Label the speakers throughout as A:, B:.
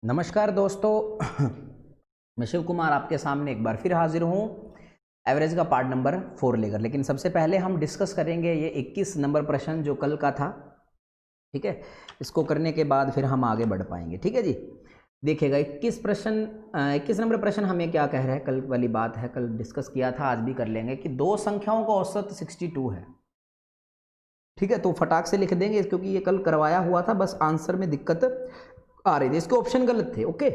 A: नमस्कार दोस्तों, मैं शिव कुमार आपके सामने एक बार फिर हाजिर हूँ एवरेज का पार्ट नंबर 4 लेकर। लेकिन सबसे पहले हम डिस्कस करेंगे ये 21 नंबर प्रश्न जो कल का था। ठीक है, इसको करने के बाद फिर हम आगे बढ़ पाएंगे। ठीक है जी, देखिएगा 21 नंबर प्रश्न हमें क्या कह रहा है। कल वाली बात है, कल डिस्कस किया था, आज भी कर लेंगे कि दो संख्याओं का औसत 62 है। ठीक है, तो फटाक से लिख देंगे क्योंकि ये कल करवाया हुआ था, बस आंसर में दिक्कत आ रही थी, इसके ऑप्शन गलत थे। ओके,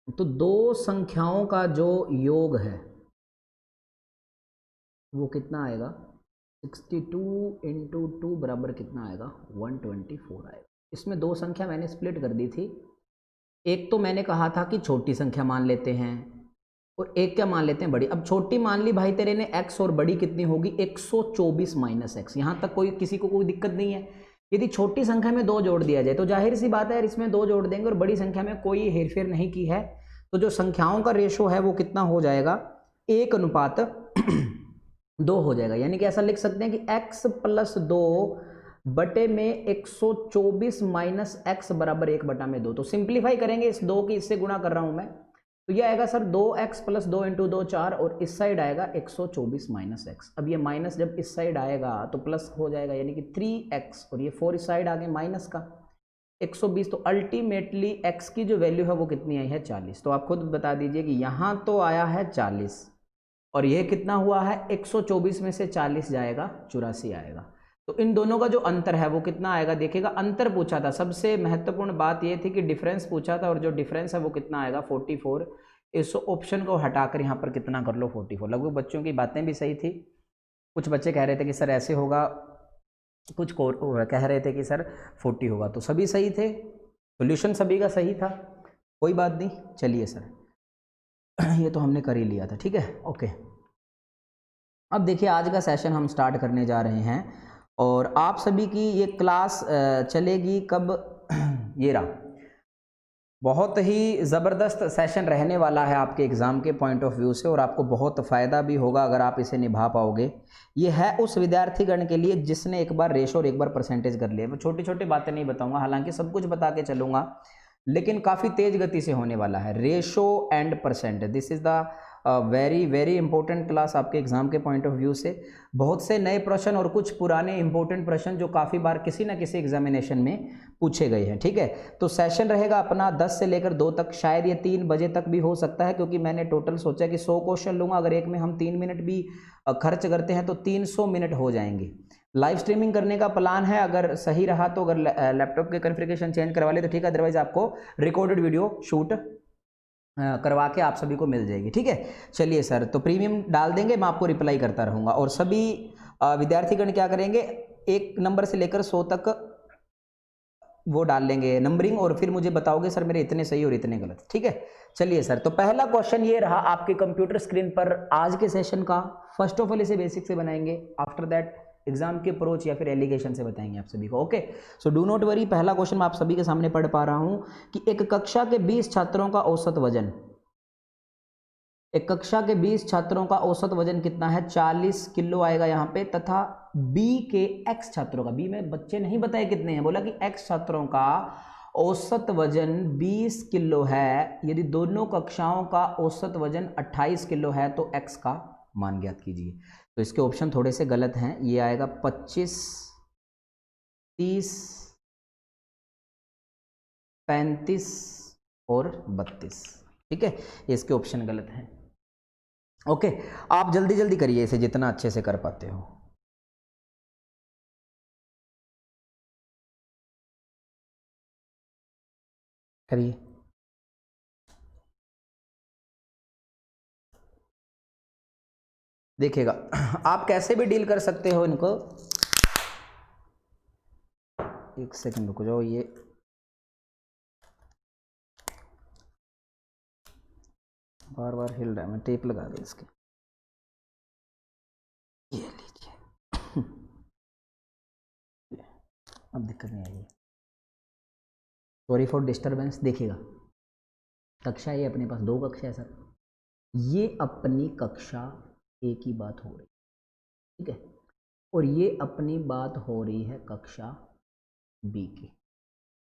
A: तो दो संख्याओं का जो योग है वो कितना आएगा? 62 इंटू 2 बराबर कितना आएगा? 124 आएगा। इसमें दो संख्या मैंने स्प्लिट कर दी थी। एक तो मैंने कहा था कि छोटी संख्या मान लेते हैं और एक क्या मान लेते हैं? बड़ी। अब छोटी मान ली भाई तेरे ने x, और बड़ी कितनी होगी? 124 माइनस एक्स। यहाँ तक कोई किसी को कोई दिक्कत नहीं है। यदि छोटी संख्या में दो जोड़ दिया जाए तो जाहिर सी बात है यार, इसमें दो जोड़ देंगे और बड़ी संख्या में कोई हेरफेर नहीं की है, तो जो संख्याओं का रेशो है वो कितना हो जाएगा? 1:2 हो जाएगा। यानी कि ऐसा लिख सकते हैं कि x + 2 बटे में 124 माइनस एक्स बराबर 1/2। तो सिंप्लीफाई करेंगे, इस 2 की इससे गुणा कर रहा हूं मैं, तो ये आएगा सर 2x + 2 × 2 4, और इस साइड आएगा 124 माइनस एक्स। अब ये माइनस जब इस साइड आएगा तो प्लस हो जाएगा, यानी कि 3x, और ये 4 इस साइड आ गए माइनस का 120। तो अल्टीमेटली x की जो वैल्यू है वो कितनी आई है? 40। तो आप खुद बता दीजिए कि यहाँ तो आया है 40, और यह कितना हुआ है? 124 में से 40 जाएगा 84 आएगा। तो इन दोनों का जो अंतर है वो कितना आएगा? देखिएगा, अंतर पूछा था, सबसे महत्वपूर्ण बात यह थी कि डिफरेंस पूछा था, और जो डिफरेंस है वो कितना आएगा? 44। इस ऑप्शन को हटाकर यहाँ पर कितना कर लो? 44। लगभग बच्चों की बातें भी सही थी। कुछ बच्चे कह रहे थे कि सर ऐसे होगा, कुछ कह रहे थे कि सर 40 होगा, तो सभी सही थे, सोल्यूशन सभी का सही था, कोई बात नहीं। चलिए सर, ये तो हमने कर ही लिया था। ठीक है, ओके। अब देखिए, आज का सेशन हम स्टार्ट करने जा रहे हैं, और आप सभी की ये क्लास चलेगी कब? ये रहा, बहुत ही ज़बरदस्त सेशन रहने वाला है आपके एग्ज़ाम के पॉइंट ऑफ व्यू से, और आपको बहुत फ़ायदा भी होगा अगर आप इसे निभा पाओगे। ये है उस विद्यार्थीगण के लिए जिसने एक बार रेशो और एक बार परसेंटेज कर लिया। मैं छोटी छोटी बातें नहीं बताऊंगा, हालांकि सब कुछ बता के चलूंगा, लेकिन काफ़ी तेज़ गति से होने वाला है। Ratio and percentage, this is the very very important class आपके एग्जाम के पॉइंट ऑफ व्यू से। बहुत से नए प्रश्न और कुछ पुराने इंपॉर्टेंट प्रश्न जो काफ़ी बार किसी ना किसी एग्जामिनेशन में पूछे गए हैं। ठीक है, तो सेशन रहेगा अपना 10 से लेकर 2 तक, शायद ये 3 बजे तक भी हो सकता है, क्योंकि मैंने टोटल सोचा कि 100 क्वेश्चन लूँगा। अगर एक में हम 3 मिनट भी खर्च करते हैं तो 300 मिनट हो जाएंगे। लाइव स्ट्रीमिंग करने का प्लान है, अगर सही रहा तो, अगर लैपटॉप के कॉन्फ़िगरेशन चेंज करवा ले तो ठीक है, अदरवाइज आपको रिकॉर्डेड वीडियो शूट करवा के आप सभी को मिल जाएगी। ठीक है, चलिए सर, तो प्रीमियम डाल देंगे, मैं आपको रिप्लाई करता रहूँगा, और सभी विद्यार्थीगण क्या करेंगे, 1 नंबर से लेकर 100 तक वो डाल लेंगे नंबरिंग, और फिर मुझे बताओगे सर मेरे इतने सही और इतने गलत। ठीक है, चलिए सर, तो पहला क्वेश्चन ये रहा आपके कंप्यूटर स्क्रीन पर आज के सेशन का। फर्स्ट ऑफ ऑल इसे बेसिक से बनाएंगे, आफ्टर दैट एग्जाम के अप्रोच या फिर एलिगेशन से बताएंगे आप सभी को। Okay, so do not worry. पहला क्वेश्चन मैं आप सभी के सामने पढ़ पा रहा हूं कि एक कक्षा के 20 छात्रों का औसत वजन, एक कक्षा के 20 छात्रों का औसत वजन कितना है? 40 किलो आएगा यहाँ पे, तथा बी के x छात्रों का, बी में बच्चे नहीं बताए कितने हैं, बोला कि x छात्रों का औसत वजन 20 किलो है। यदि दोनों कक्षाओं का औसत वजन 28 किलो है तो x का मान ज्ञात कीजिए। तो इसके ऑप्शन थोड़े से गलत हैं, ये आएगा 25, 30, 35 और 32। ठीक है, इसके ऑप्शन गलत हैं। ओके, आप जल्दी जल्दी करिए इसे जितना अच्छे से कर पाते हो। करिए। देखिएगा, आप कैसे भी डील कर सकते हो इनको। एक सेकंड रुक जाओ, ये बार बार हिल रहा है, मैं टेप लगा दूं इसके। ये लीजिए, अब दिक्कत नहीं आएगी। Sorry for disturbance. देखिएगा, कक्षा ये अपने पास 2 कक्षा है सर, ये अपनी कक्षा ए की बात हो रही, ठीक है, और ये अपनी बात हो रही है कक्षा बी की।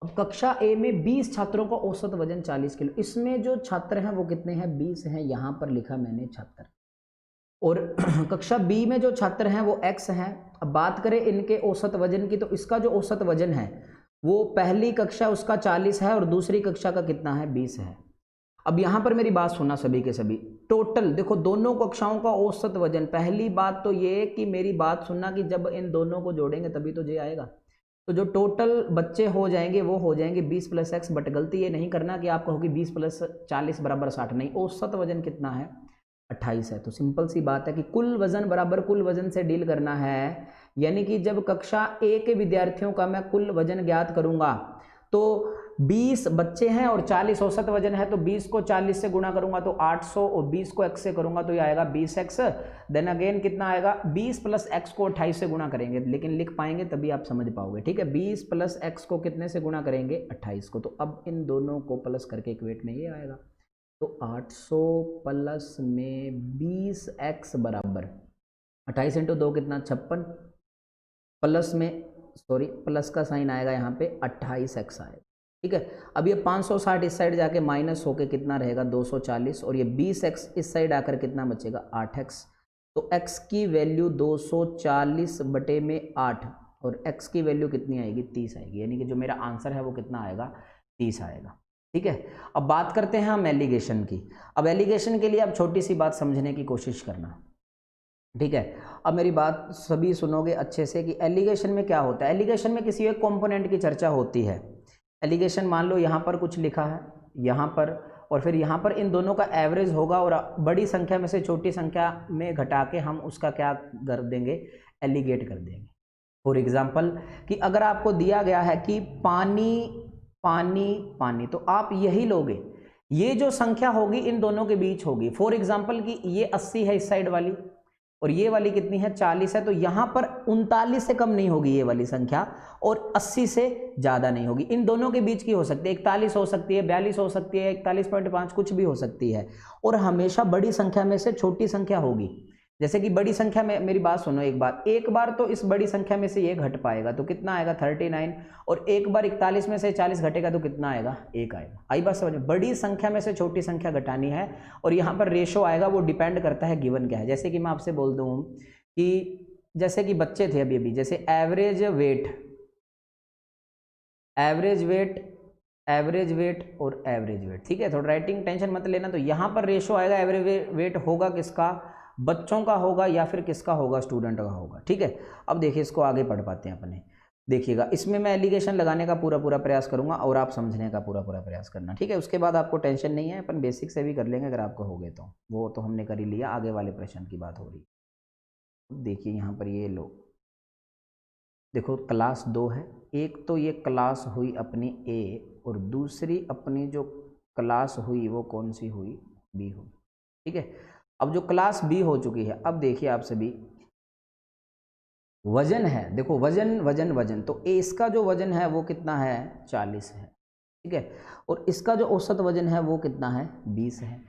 A: अब कक्षा ए में 20 छात्रों का औसत वजन 40 किलो, इसमें जो छात्र हैं वो कितने हैं, 20 हैं, यहाँ पर लिखा मैंने छात्र। और कक्षा बी में जो छात्र हैं वो x हैं। अब बात करें इनके औसत वजन की, तो इसका जो औसत वजन है वो पहली कक्षा उसका 40 है और दूसरी कक्षा का कितना है, 20 है। अब यहाँ पर मेरी बात सुनना सभी के सभी, टोटल देखो दोनों कक्षाओं का औसत वजन, पहली बात तो ये कि मेरी बात सुनना कि जब इन दोनों को जोड़ेंगे तभी तो ये आएगा। तो जो टोटल बच्चे हो जाएंगे वो हो जाएंगे 20 + x, बट गलती ये नहीं करना कि आप कहोगे 20 + 40 = 60, नहीं, औसत वजन कितना है, 28 है। तो सिंपल सी बात है कि कुल वजन बराबर कुल वजन से डील करना है, यानी कि जब कक्षा ए के विद्यार्थियों का मैं कुल वजन ज्ञात करूंगा तो 20 बच्चे हैं और 40 औसत वजन है, तो 20 को 40 से गुणा करूंगा तो 800 और 20 को x से करूंगा तो ये आएगा 20x। देन अगेन कितना आएगा, 20 + x को 28 से गुणा करेंगे, लेकिन लिख पाएंगे तभी आप समझ पाओगे, ठीक है। 20 + x को कितने से गुणा करेंगे, 28 को। तो अब इन दोनों को प्लस करके इक्वेट में ये आएगा, तो 800 प्लस में 20x बराबर 28 × 2 कितना, 56, प्लस में सॉरी प्लस का साइन आएगा यहाँ पे, 28x आएगा, ठीक है। अब ये 560 इस साइड जाके माइनस होके कितना रहेगा, 240, और ये 20x इस साइड आकर कितना बचेगा, 8x। तो x की वैल्यू 240/8 और x की वैल्यू कितनी आएगी, 30 आएगी, यानी कि जो मेरा आंसर है वो कितना आएगा, 30 आएगा, ठीक है। अब बात करते हैं हम एलिगेशन की। अब एलिगेशन के लिए आप छोटी सी बात समझने की कोशिश करना, ठीक है। अब मेरी बात सभी सुनोगे अच्छे से कि एलिगेशन में क्या होता है। एलिगेशन में किसी एक कंपोनेंट की चर्चा होती है। एलिगेशन मान लो यहाँ पर कुछ लिखा है, यहाँ पर, और फिर यहाँ पर इन दोनों का एवरेज होगा और बड़ी संख्या में से छोटी संख्या में घटा के हम उसका क्या कर देंगे, एलिगेट कर देंगे। फॉर एग्जाम्पल कि अगर आपको दिया गया है कि पानी पानी पानी, तो आप यही लोगे, ये जो संख्या होगी इन दोनों के बीच होगी। फॉर एग्जाम्पल कि ये 80 है इस साइड वाली और ये वाली कितनी है, 40 है, तो यहाँ पर 39 से कम नहीं होगी ये वाली संख्या और 80 से ज़्यादा नहीं होगी। इन दोनों के बीच की हो सकती है, 41 हो सकती है, 42 हो सकती है, 41.5 कुछ भी हो सकती है, और हमेशा बड़ी संख्या में से छोटी संख्या होगी। जैसे कि बड़ी संख्या में, मेरी बात सुनो एक बार तो इस बड़ी संख्या में से ये घट पाएगा तो कितना आएगा, 39, और एक बार 41 में से 40 घटेगा तो कितना आएगा, 1 आएगा। आई बात समझ में, बड़ी संख्या में से छोटी संख्या घटानी है और यहाँ पर रेशो आएगा, वो डिपेंड करता है गिवन क्या है। जैसे कि मैं आपसे बोल दूँ कि जैसे कि बच्चे थे अभी जैसे एवरेज वेट और एवरेज वेट, ठीक है। थोड़ा राइटिंग टेंशन मत लेना। तो यहाँ पर रेशो आएगा, एवरेज वेट होगा किसका, बच्चों का होगा या फिर किसका होगा, स्टूडेंट का होगा, ठीक है। अब देखिए इसको आगे पढ़ पाते हैं अपने, देखिएगा इसमें मैं एलिगेशन लगाने का पूरा प्रयास करूंगा और आप समझने का पूरा प्रयास करना, ठीक है। उसके बाद आपको टेंशन नहीं है, अपन बेसिक से भी कर लेंगे अगर आपको हो गए तो, वो तो हमने कर ही लिया, आगे वाले प्रश्न की बात हो रही। देखिए यहाँ पर ये लो, देखो क्लास 2 है, एक तो ये क्लास हुई अपनी ए और दूसरी अपनी जो क्लास हुई वो कौन सी हुई, बी हुई, ठीक है। अब जो क्लास बी हो चुकी है, अब देखिए आप सभी, वजन है, देखो वजन वजन वजन, तो ए इसका जो वजन है वो कितना है, 40 है, ठीक है, और इसका जो औसत वजन है वो कितना है, 20 है,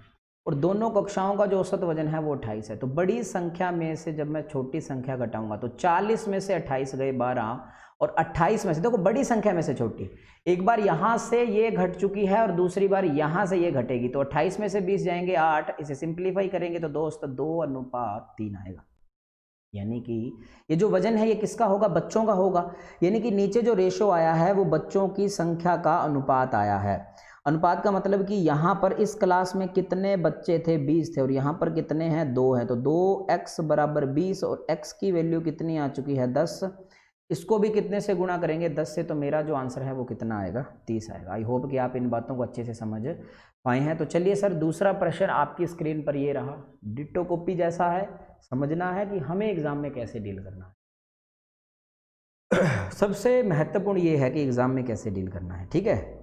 A: और दोनों कक्षाओं का जो औसत वजन है वो 28 है। तो बड़ी संख्या में से जब मैं छोटी संख्या घटाऊंगा तो 40 में से 28 गए 12, और 28 में से, देखो बड़ी संख्या में से छोटी, एक बार यहाँ से ये घट चुकी है और दूसरी बार यहाँ से ये घटेगी, तो 28 में से 20 जाएंगे 8, इसे सिंप्लीफाई करेंगे तो दोस्त 2:3 आएगा। यानी कि ये जो वजन है ये किसका होगा, बच्चों का होगा। यानी कि नीचे जो रेशो आया है वो बच्चों की संख्या का अनुपात आया है। अनुपात का मतलब कि यहाँ पर इस क्लास में कितने बच्चे थे, 20 थे, और यहाँ पर कितने हैं, 2 हैं, तो 2x = 20 और x की वैल्यू कितनी आ चुकी है, 10। इसको भी कितने से गुणा करेंगे, 10 से, तो मेरा जो आंसर है वो कितना आएगा, 30 आएगा। आई होप कि आप इन बातों को अच्छे से समझ पाए हैं। तो चलिए सर, दूसरा प्रश्न आपकी स्क्रीन पर ये रहा, डिट्टो कॉपी जैसा है, समझना है कि हमें एग्जाम में कैसे डील करना है। सबसे महत्वपूर्ण ये है कि एग्जाम में कैसे डील करना है, ठीक है।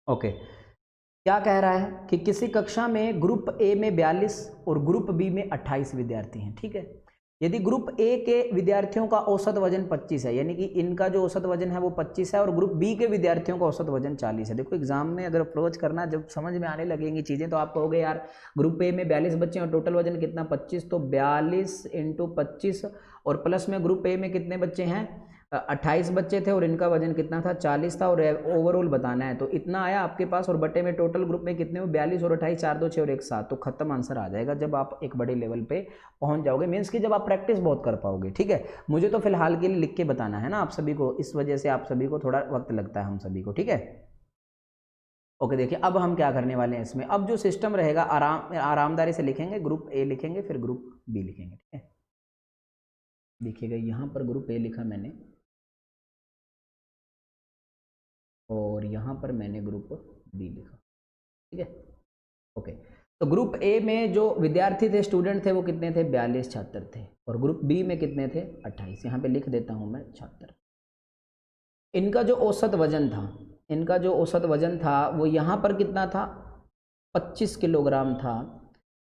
A: ओके, क्या कह रहा है कि किसी कक्षा में ग्रुप ए में 42 और ग्रुप बी में 28 विद्यार्थी हैं, ठीक है। यदि ग्रुप ए के विद्यार्थियों का औसत वजन 25 है, यानी कि इनका जो औसत वजन है वो 25 है, और ग्रुप बी के विद्यार्थियों का औसत वजन 40 है। देखो एग्जाम में अगर अप्रोच करना, जब समझ में आने लगेंगी चीज़ें, तो आप कहोगे यार ग्रुप ए में 42 बच्चे और टोटल वजन कितना, 25, तो 42 × 25, और प्लस में ग्रुप ए में कितने बच्चे हैं, 28 बच्चे थे और इनका वजन कितना था 40 था और ओवरऑल बताना है, तो इतना आया आपके पास और बटे में टोटल ग्रुप में कितने हो 42 और 28, 4 2 6 और 1 7, तो खत्म आंसर आ जाएगा जब आप एक बड़े लेवल पे पहुंच जाओगे, मीन्स कि जब आप प्रैक्टिस बहुत कर पाओगे। ठीक है, मुझे तो फिलहाल के लिए लिख के बताना है ना आप सभी को, इस वजह से आप सभी को थोड़ा वक्त लगता है हम सभी को। ठीक है, ओके। देखिए अब हम क्या करने वाले हैं इसमें, अब जो सिस्टम रहेगा आरामदारी से लिखेंगे, ग्रुप ए लिखेंगे फिर ग्रुप बी लिखेंगे। ठीक है, देखिएगा यहाँ पर ग्रुप ए लिखा मैंने और यहाँ पर मैंने ग्रुप बी लिखा। ठीक है, ओके। तो ग्रुप ए में जो विद्यार्थी थे, स्टूडेंट थे, वो कितने थे 42 छात्र थे और ग्रुप बी में कितने थे 28। यहाँ पे लिख देता हूँ मैं छात्र। इनका जो औसत वजन था, इनका जो औसत वजन था वो यहाँ पर कितना था 25 किलोग्राम था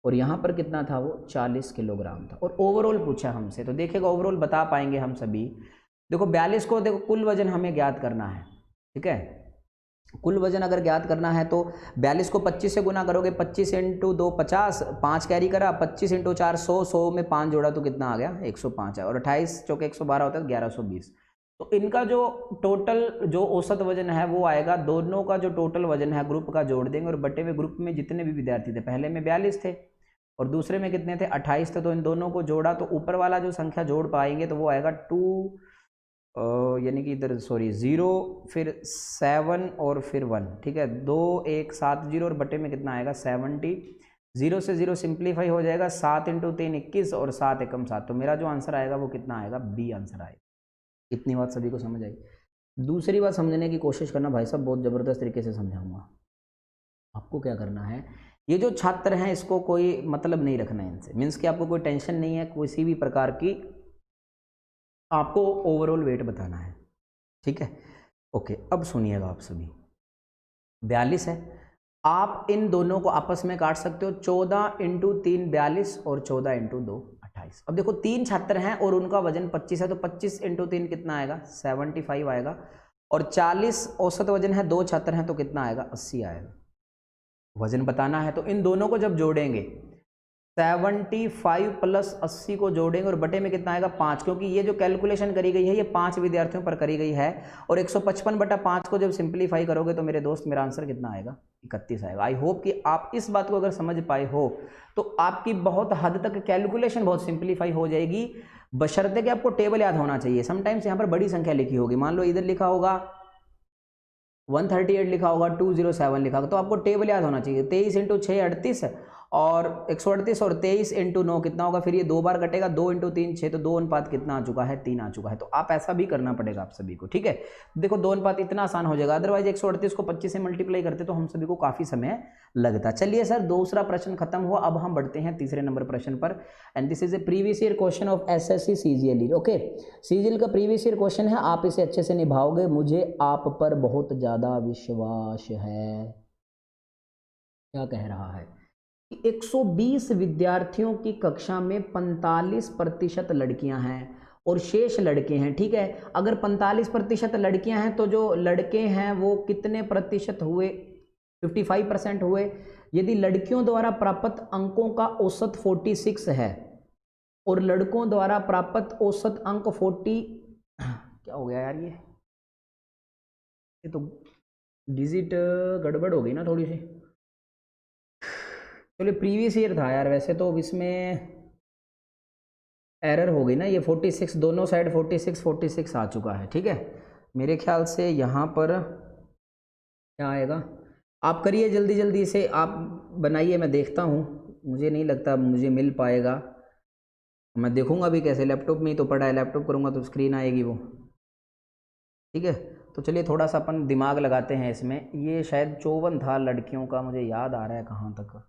A: और यहाँ पर कितना था वो 40 किलोग्राम था और ओवरऑल पूछा हमसे, तो देखिएगा ओवरऑल बता पाएंगे हम सभी। देखो 42 को देखो कुल वजन हमें ज्ञात करना है। ठीक है, कुल वजन अगर ज्ञात करना है तो 42 को 25 से गुना करोगे, 25 इंटू 2 50, 5 कैरी करा, 25 इंटू 4 100, 100 में 5 जोड़ा तो कितना आ गया 105 है और 28 चौके 112 होता है 1120। तो इनका जो टोटल जो औसत वजन है वो आएगा, दोनों का जो टोटल वजन है ग्रुप का जोड़ देंगे और बटे में ग्रुप में जितने भी विद्यार्थी थे, पहले में 42 थे और दूसरे में कितने थे 28 थे, तो इन दोनों को जोड़ा तो ऊपर वाला जो संख्या जोड़ पाएंगे तो वो आएगा 2 यानी कि इधर सॉरी 0 फिर 7 और फिर 1। ठीक है, 2 1 7 0 और बटे में कितना आएगा 70। 0 से 0 सिंप्लीफाई हो जाएगा, 7 इंटू 3 21 और 7 एकम 7, तो मेरा जो आंसर आएगा वो कितना आएगा बी आंसर आएगा। इतनी बात सभी को समझ आई। दूसरी बात समझने की कोशिश करना भाई साहब, बहुत ज़बरदस्त तरीके से समझाऊंगा। आपको क्या करना है, ये जो छात्र हैं इसको कोई मतलब नहीं रखना है इनसे, मीन्स कि आपको कोई टेंशन नहीं है किसी भी प्रकार की, आपको ओवरऑल वेट बताना है। ठीक है, ओके। अब सुनिएगा आप सभी, 42 है, आप इन दोनों को आपस में काट सकते हो, 14 इंटू 3 42 और 14 इंटू 2 28। अब देखो 3 छात्र हैं और उनका वजन 25 है, तो 25 इंटू 3 कितना आएगा 75 आएगा और 40 औसत वजन है, 2 छात्र हैं तो कितना आएगा 80 आएगा। वजन बताना है तो इन दोनों को जब जोड़ेंगे 75 प्लस 80 को जोड़ेंगे और बटे में कितना आएगा 5, क्योंकि ये जो कैलकुलेशन करी गई है ये 5 विद्यार्थियों पर करी गई है और 155 बटा 5 को जब सिंप्लीफाई करोगे तो मेरे दोस्त मेरा आंसर कितना आएगा 31 आएगा। आई होप कि आप इस बात को अगर समझ पाए हो तो आपकी बहुत हद तक कैलकुलेशन बहुत सिंप्लीफाई हो जाएगी, बशर्ते कि आपको टेबल याद होना चाहिए। समटाइम्स यहाँ पर बड़ी संख्या लिखी होगी, मान लो इधर लिखा होगा 138 लिखा होगा, 207 लिखा होगा, तो आपको टेबल याद होना चाहिए। 23 इंटू 6 38 और 138 और 23 इंटू 9 कितना होगा, फिर ये 2 बार कटेगा, 2 इंटू 3 6, तो 2 अनुपात कितना आ चुका है 3 आ चुका है। तो आप ऐसा भी करना पड़ेगा आप सभी को। ठीक है, देखो 2 अनुपात इतना आसान हो जाएगा, अदरवाइज 138 को 25 से मल्टीप्लाई करते तो हम सभी को काफी समय लगता। चलिए सर, दूसरा प्रश्न खत्म हुआ, अब हम बढ़ते हैं तीसरे नंबर प्रश्न पर and this is A previous year question of SSC CGL. Okay, CGL का प्रीवियस ईयर क्वेश्चन है, आप इसे अच्छे से निभाओगे, मुझे आप पर बहुत ज्यादा विश्वास है। क्या कह रहा है, 120 विद्यार्थियों की कक्षा में 45% लड़कियां हैं और शेष लड़के हैं। ठीक है, अगर 45% लड़कियां हैं तो जो लड़के हैं वो कितने प्रतिशत हुए 55% हुए। यदि लड़कियों द्वारा प्राप्त अंकों का औसत 46 है और लड़कों द्वारा प्राप्त औसत अंक 40 क्या हो गया यार, ये तो डिजिट गड़बड़ हो गई ना थोड़ी सी। चलिए प्रीवियस ईयर था यार, वैसे तो इसमें एरर हो गई ना, ये 46 दोनों साइड 46 आ चुका है। ठीक है, मेरे ख्याल से यहाँ पर क्या आएगा, आप करिए जल्दी जल्दी इसे, आप बनाइए, मैं देखता हूँ, मुझे नहीं लगता मुझे मिल पाएगा, मैं देखूँगा भी कैसे, लैपटॉप में ही तो पड़ा है, लैपटॉप करूँगा तो स्क्रीन आएगी वो। ठीक है, तो चलिए थोड़ा सा अपन दिमाग लगाते हैं इसमें। ये शायद 54 था लड़कियों का, मुझे याद आ रहा है कहाँ तक,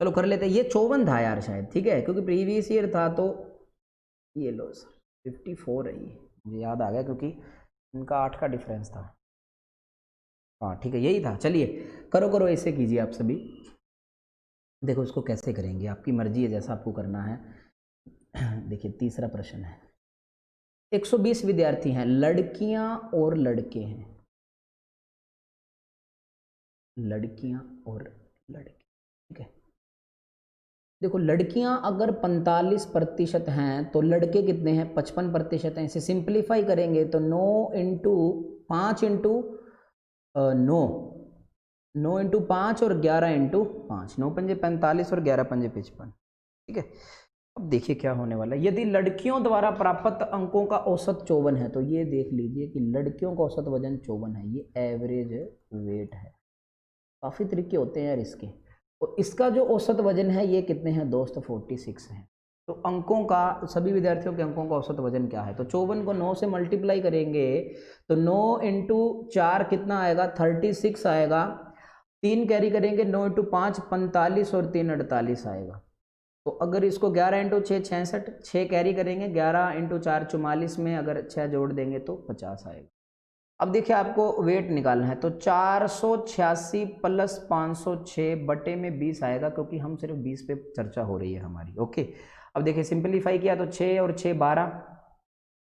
A: चलो कर लेते हैं, ये 54 था यार शायद। ठीक है, क्योंकि प्रीवियस ईयर था तो ये लो सर 54 है, ये मुझे याद आ गया क्योंकि इनका 8 का डिफरेंस था। हाँ ठीक है, यही था। चलिए करो करो, ऐसे कीजिए आप सभी। देखो इसको कैसे करेंगे, आपकी मर्जी है जैसा आपको करना है। देखिए तीसरा प्रश्न है, 120 विद्यार्थी हैं, लड़कियां और लड़के हैं, लड़कियां और लड़के। ठीक है, देखो लड़कियां अगर 45% हैं तो लड़के कितने हैं, 55% हैं। इसे सिंप्लीफाई करेंगे तो 9 इंटू 5 इंटू 9 इंटू 5 और 11 इंटू 5, 9 पंजे 45 और 11 पंजे 55। ठीक है, अब देखिए क्या होने वाला है। यदि लड़कियों द्वारा प्राप्त अंकों का औसत 54 है तो ये देख लीजिए कि लड़कियों का औसत वजन 54 है, ये एवरेज वेट है। काफ़ी तरीके होते हैं यार इसके। और इसका जो औसत वजन है ये कितने हैं दोस्त, 46 है। तो अंकों का, सभी विद्यार्थियों के अंकों का औसत वजन क्या है, तो 54 को 9 से मल्टीप्लाई करेंगे तो 9 इंटू 4 कितना आएगा, 36 आएगा। 3 कैरी करेंगे, 9 इंटू 5 45 और 3 48 आएगा। तो अगर इसको 11 इंटू 6 66, 6 कैरी करेंगे, 11 इंटू 4 44 में अगर 6 जोड़ देंगे तो 50 आएगा। अब देखिए आपको वेट निकालना है तो 486 प्लस 506 बटे में 20 आएगा, क्योंकि हम सिर्फ 20 पे चर्चा हो रही है हमारी। ओके, अब देखिए सिंपलीफाई किया तो 6 और 6 12,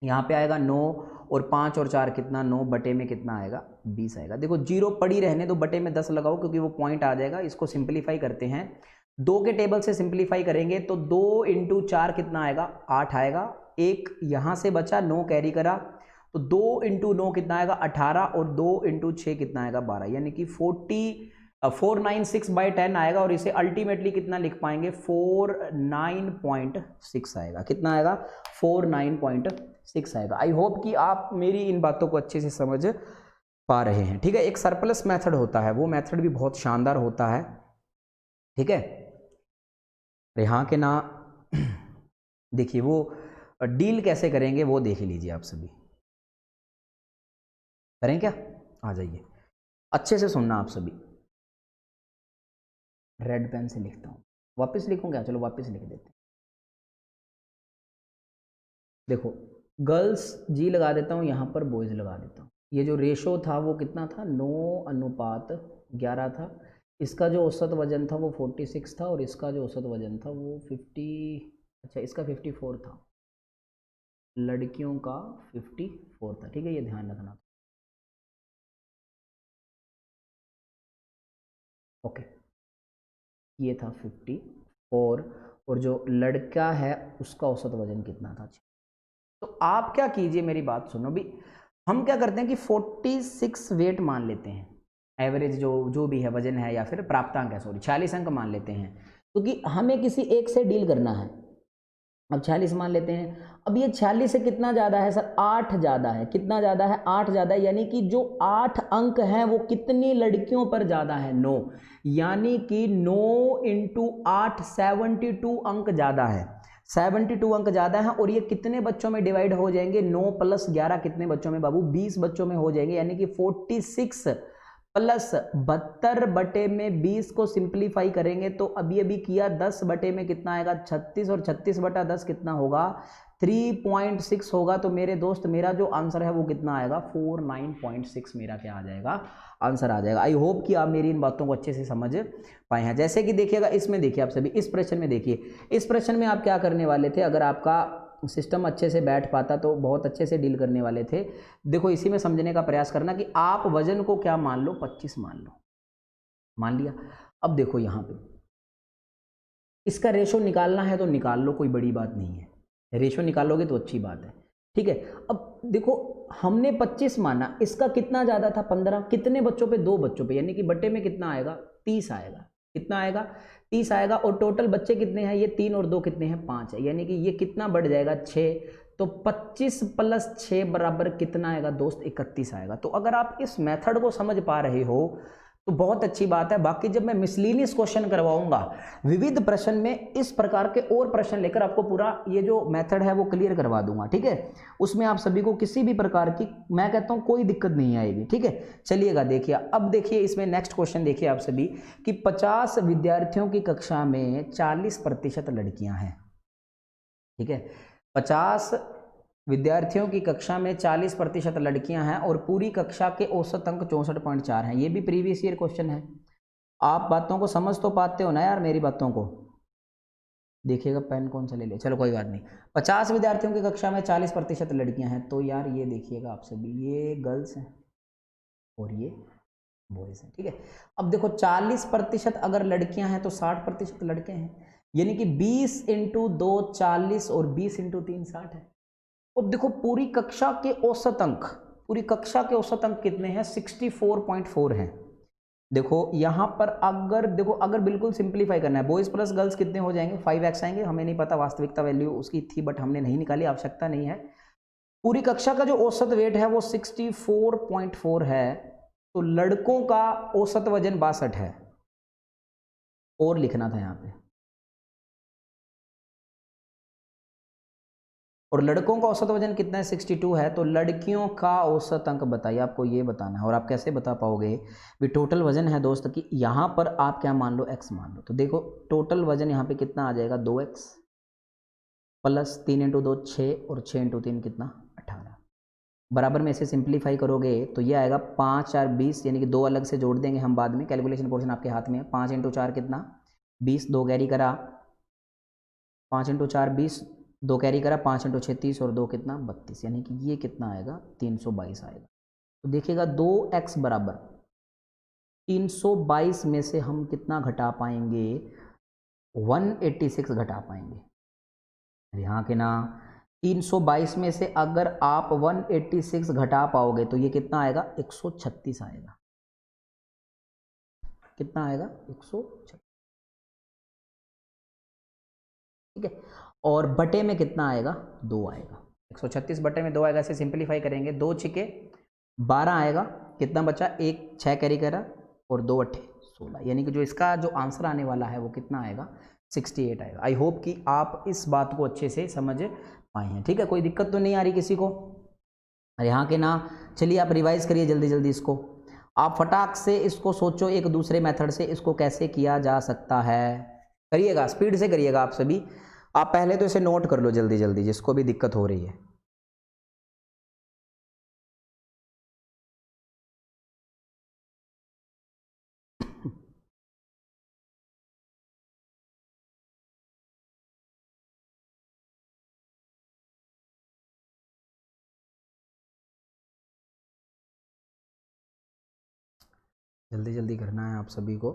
A: यहाँ पे आएगा 9 और 5 और 4 कितना, 9 बटे में कितना आएगा, 20 आएगा। देखो जीरो पड़ी रहने दो, बटे में 10 लगाओ क्योंकि वो पॉइंट आ जाएगा। इसको सिंपलीफाई करते हैं, 2 के टेबल से सिंपलीफाई करेंगे तो 2 इंटू 4 कितना आएगा, 8 आएगा। एक यहाँ से बचा, 9 कैरी करा तो 2 इंटू 9 कितना आएगा, 18 और 2 इंटू 6 कितना आएगा, 12, यानी कि 496/10 आएगा। और इसे अल्टीमेटली कितना लिख पाएंगे, 49.6 आएगा। कितना आएगा, 49.6 आएगा। आई होप कि आप मेरी इन बातों को अच्छे से समझ पा रहे हैं। ठीक है, एक सरप्लस मेथड होता है, वो मेथड भी बहुत शानदार होता है। ठीक है, यहाँ के ना देखिए वो डील कैसे करेंगे वो देख लीजिए आप सभी। करें क्या, आ जाइए, अच्छे से सुनना आप सभी। रेड पेन से लिखता हूँ, वापस लिखूँ क्या, चलो वापस लिख देते हैं। देखो गर्ल्स जी लगा देता हूँ, यहाँ पर बॉयज़ लगा देता हूँ। ये जो रेशो था वो कितना था, 9:11 था। इसका जो औसत वजन था वो 46 था और इसका जो औसत वजन था वो 50, अच्छा इसका 54 था, लड़कियों का 54 था। ठीक है, ये ध्यान रखना। ओके, ये था 54 और जो लड़का है उसका औसत वजन कितना था। तो आप क्या कीजिए, मेरी बात सुनो भी, हम क्या करते हैं कि 46 वेट मान लेते हैं, एवरेज जो भी है वजन है या फिर प्राप्तांक है, सॉरी 46 अंक मान लेते हैं, क्योंकि हमें किसी एक से डील करना है। अब 46 मान लेते हैं। अब ये 46 से कितना ज़्यादा है सर, 8 ज़्यादा है। कितना ज़्यादा है, 8 ज़्यादा है, यानी कि जो 8 अंक हैं वो कितनी लड़कियों पर ज़्यादा है, 9, यानी कि 9 इंटू 8 72 अंक ज़्यादा है, 72 अंक ज़्यादा है। और ये कितने बच्चों में डिवाइड हो जाएंगे, 9 प्लस 11 कितने बच्चों में बाबू, 20 बच्चों में हो जाएंगे, यानी कि 46 प्लस 72 बटे में 20 को सिंप्लीफाई करेंगे तो अभी अभी किया, 10 बटे में कितना आएगा, 36, और 36 बटा 10 कितना होगा, 3.6 होगा। तो मेरे दोस्त मेरा जो आंसर है वो कितना आएगा, 49.6 मेरा क्या आ जाएगा, आंसर आ जाएगा। आई होप कि आप मेरी इन बातों को अच्छे से समझ पाए हैं। जैसे कि देखिएगा इसमें, देखिए आप सभी इस प्रश्न में देखिए, इस प्रश्न में आप क्या करने वाले थे, अगर आपका सिस्टम अच्छे से बैठ पाता तो बहुत अच्छे से डील करने वाले थे। देखो इसी में समझने का प्रयास करना कि आप वजन को क्या मान लो, 25 मान लो, मान लिया। अब देखो यहाँ पे इसका रेशो निकालना है तो निकाल लो, कोई बड़ी बात नहीं है, रेशो निकालोगे तो अच्छी बात है। ठीक है, अब देखो हमने 25 माना, इसका कितना ज़्यादा था, 15, कितने बच्चों पे, 2 बच्चों पे, यानी कि बटे में कितना आएगा, 30 आएगा। कितना आएगा, 30 आएगा। और टोटल बच्चे कितने हैं, ये 3 और 2 कितने हैं, 5 है, यानी कि ये कितना बढ़ जाएगा, 6। तो 25 प्लस 6 बराबर कितना आएगा दोस्त, 31 आएगा। तो अगर आप इस मेथड को समझ पा रहे हो तो बहुत अच्छी बात है। बाकी जब मैं मिसलिनियस क्वेश्चन करवाऊंगा विविध प्रश्न में, इस प्रकार के और प्रश्न लेकर आपको पूरा ये जो मेथड है वो क्लियर करवा दूंगा। ठीक है, उसमें आप सभी को किसी भी प्रकार की, मैं कहता हूं कोई दिक्कत नहीं आएगी। ठीक है, चलिएगा देखिए, अब देखिए इसमें नेक्स्ट क्वेश्चन देखिए आप सभी कि 50 विद्यार्थियों की कक्षा में 40% लड़कियां हैं। ठीक है, 50 विद्यार्थियों की कक्षा में 40% लड़कियां हैं और पूरी कक्षा के औसत अंक 64.4 हैं। ये भी प्रीवियस ईयर क्वेश्चन है। आप बातों को समझ तो पाते हो ना यार मेरी बातों को, देखिएगा पेन कौन सा ले ले, चलो कोई बात नहीं। 50 विद्यार्थियों की कक्षा में 40% लड़कियां हैं, तो यार ये देखिएगा आप सभी, ये गर्ल्स हैं और ये बॉयज हैं। ठीक है, अब देखो 40% अगर लड़कियां हैं तो 60% लड़के हैं, यानी कि 20 इंटू 2 40 और 20 इंटू 3 60 है। और देखो पूरी कक्षा के औसत अंक, पूरी कक्षा के औसत अंक कितने हैं? 64.4 हैं। देखो यहाँ पर अगर देखो, अगर बिल्कुल सिंप्लीफाई करना है, बॉयज प्लस गर्ल्स कितने हो जाएंगे? 5x आएंगे। हमें नहीं पता वास्तविकता वैल्यू उसकी थी, बट हमने नहीं निकाली, आवश्यकता नहीं है। पूरी कक्षा का जो औसत वेट है वो 64.4 है, तो लड़कों का औसत वजन 62 है। और लिखना था यहाँ पे, और लड़कों का औसत वजन कितना है? 62 है। तो लड़कियों का औसत अंक बताइए, आपको ये बताना है। और आप कैसे बता पाओगे? भी टोटल वजन है दोस्त कि यहाँ पर आप क्या मान लो? x मान लो। तो देखो टोटल वजन यहाँ पे कितना आ जाएगा? 2x प्लस 3 इंटू 2 6 और 6 इंटू 3 कितना? 18। बराबर में इसे सिंप्लीफाई करोगे तो ये आएगा 5 4 20, यानी कि 2 अलग से जोड़ देंगे हम बाद में, कैलकुलेशन पोर्शन आपके हाथ में है। 5 इंटू 4 कितना? 20, 2 कैरी करा, 5 इंटू 4 20, 2 कैरी करा, 5 इंटू 6 30 और 2 कितना? 32, यानी कि ये कितना आएगा? 322 आएगा। तो देखिएगा 2x बराबर 322 में से हम कितना घटा पाएंगे? 186 घटा पाएंगे। यहाँ के ना 322 में से अगर आप 186 घटा पाओगे तो ये कितना आएगा? 136 आएगा। कितना आएगा? 136, ठीक है। और बटे में कितना आएगा? 2 आएगा। 136 बटे में 2 आएगा। इसे सिंप्लीफाई करेंगे, 2 छिके 12 आएगा। कितना बचा? 1 6 कैरी करा और 2 8 16, यानी कि जो इसका जो आंसर आने वाला है वो कितना आएगा? 68 आएगा। आई होप कि आप इस बात को अच्छे से समझ पाए हैं, ठीक है। कोई दिक्कत तो नहीं आ रही किसी को? यहाँ के ना चलिए आप रिवाइज करिए जल्दी जल्दी इसको। आप फटाक से इसको सोचो एक दूसरे मेथड से इसको कैसे किया जा सकता है। करिएगा, स्पीड से करिएगा आप सभी। आप पहले तो इसे नोट कर लो जल्दी जल्दी, जिसको भी दिक्कत हो रही है। जल्दी जल्दी करना है आप सभी को।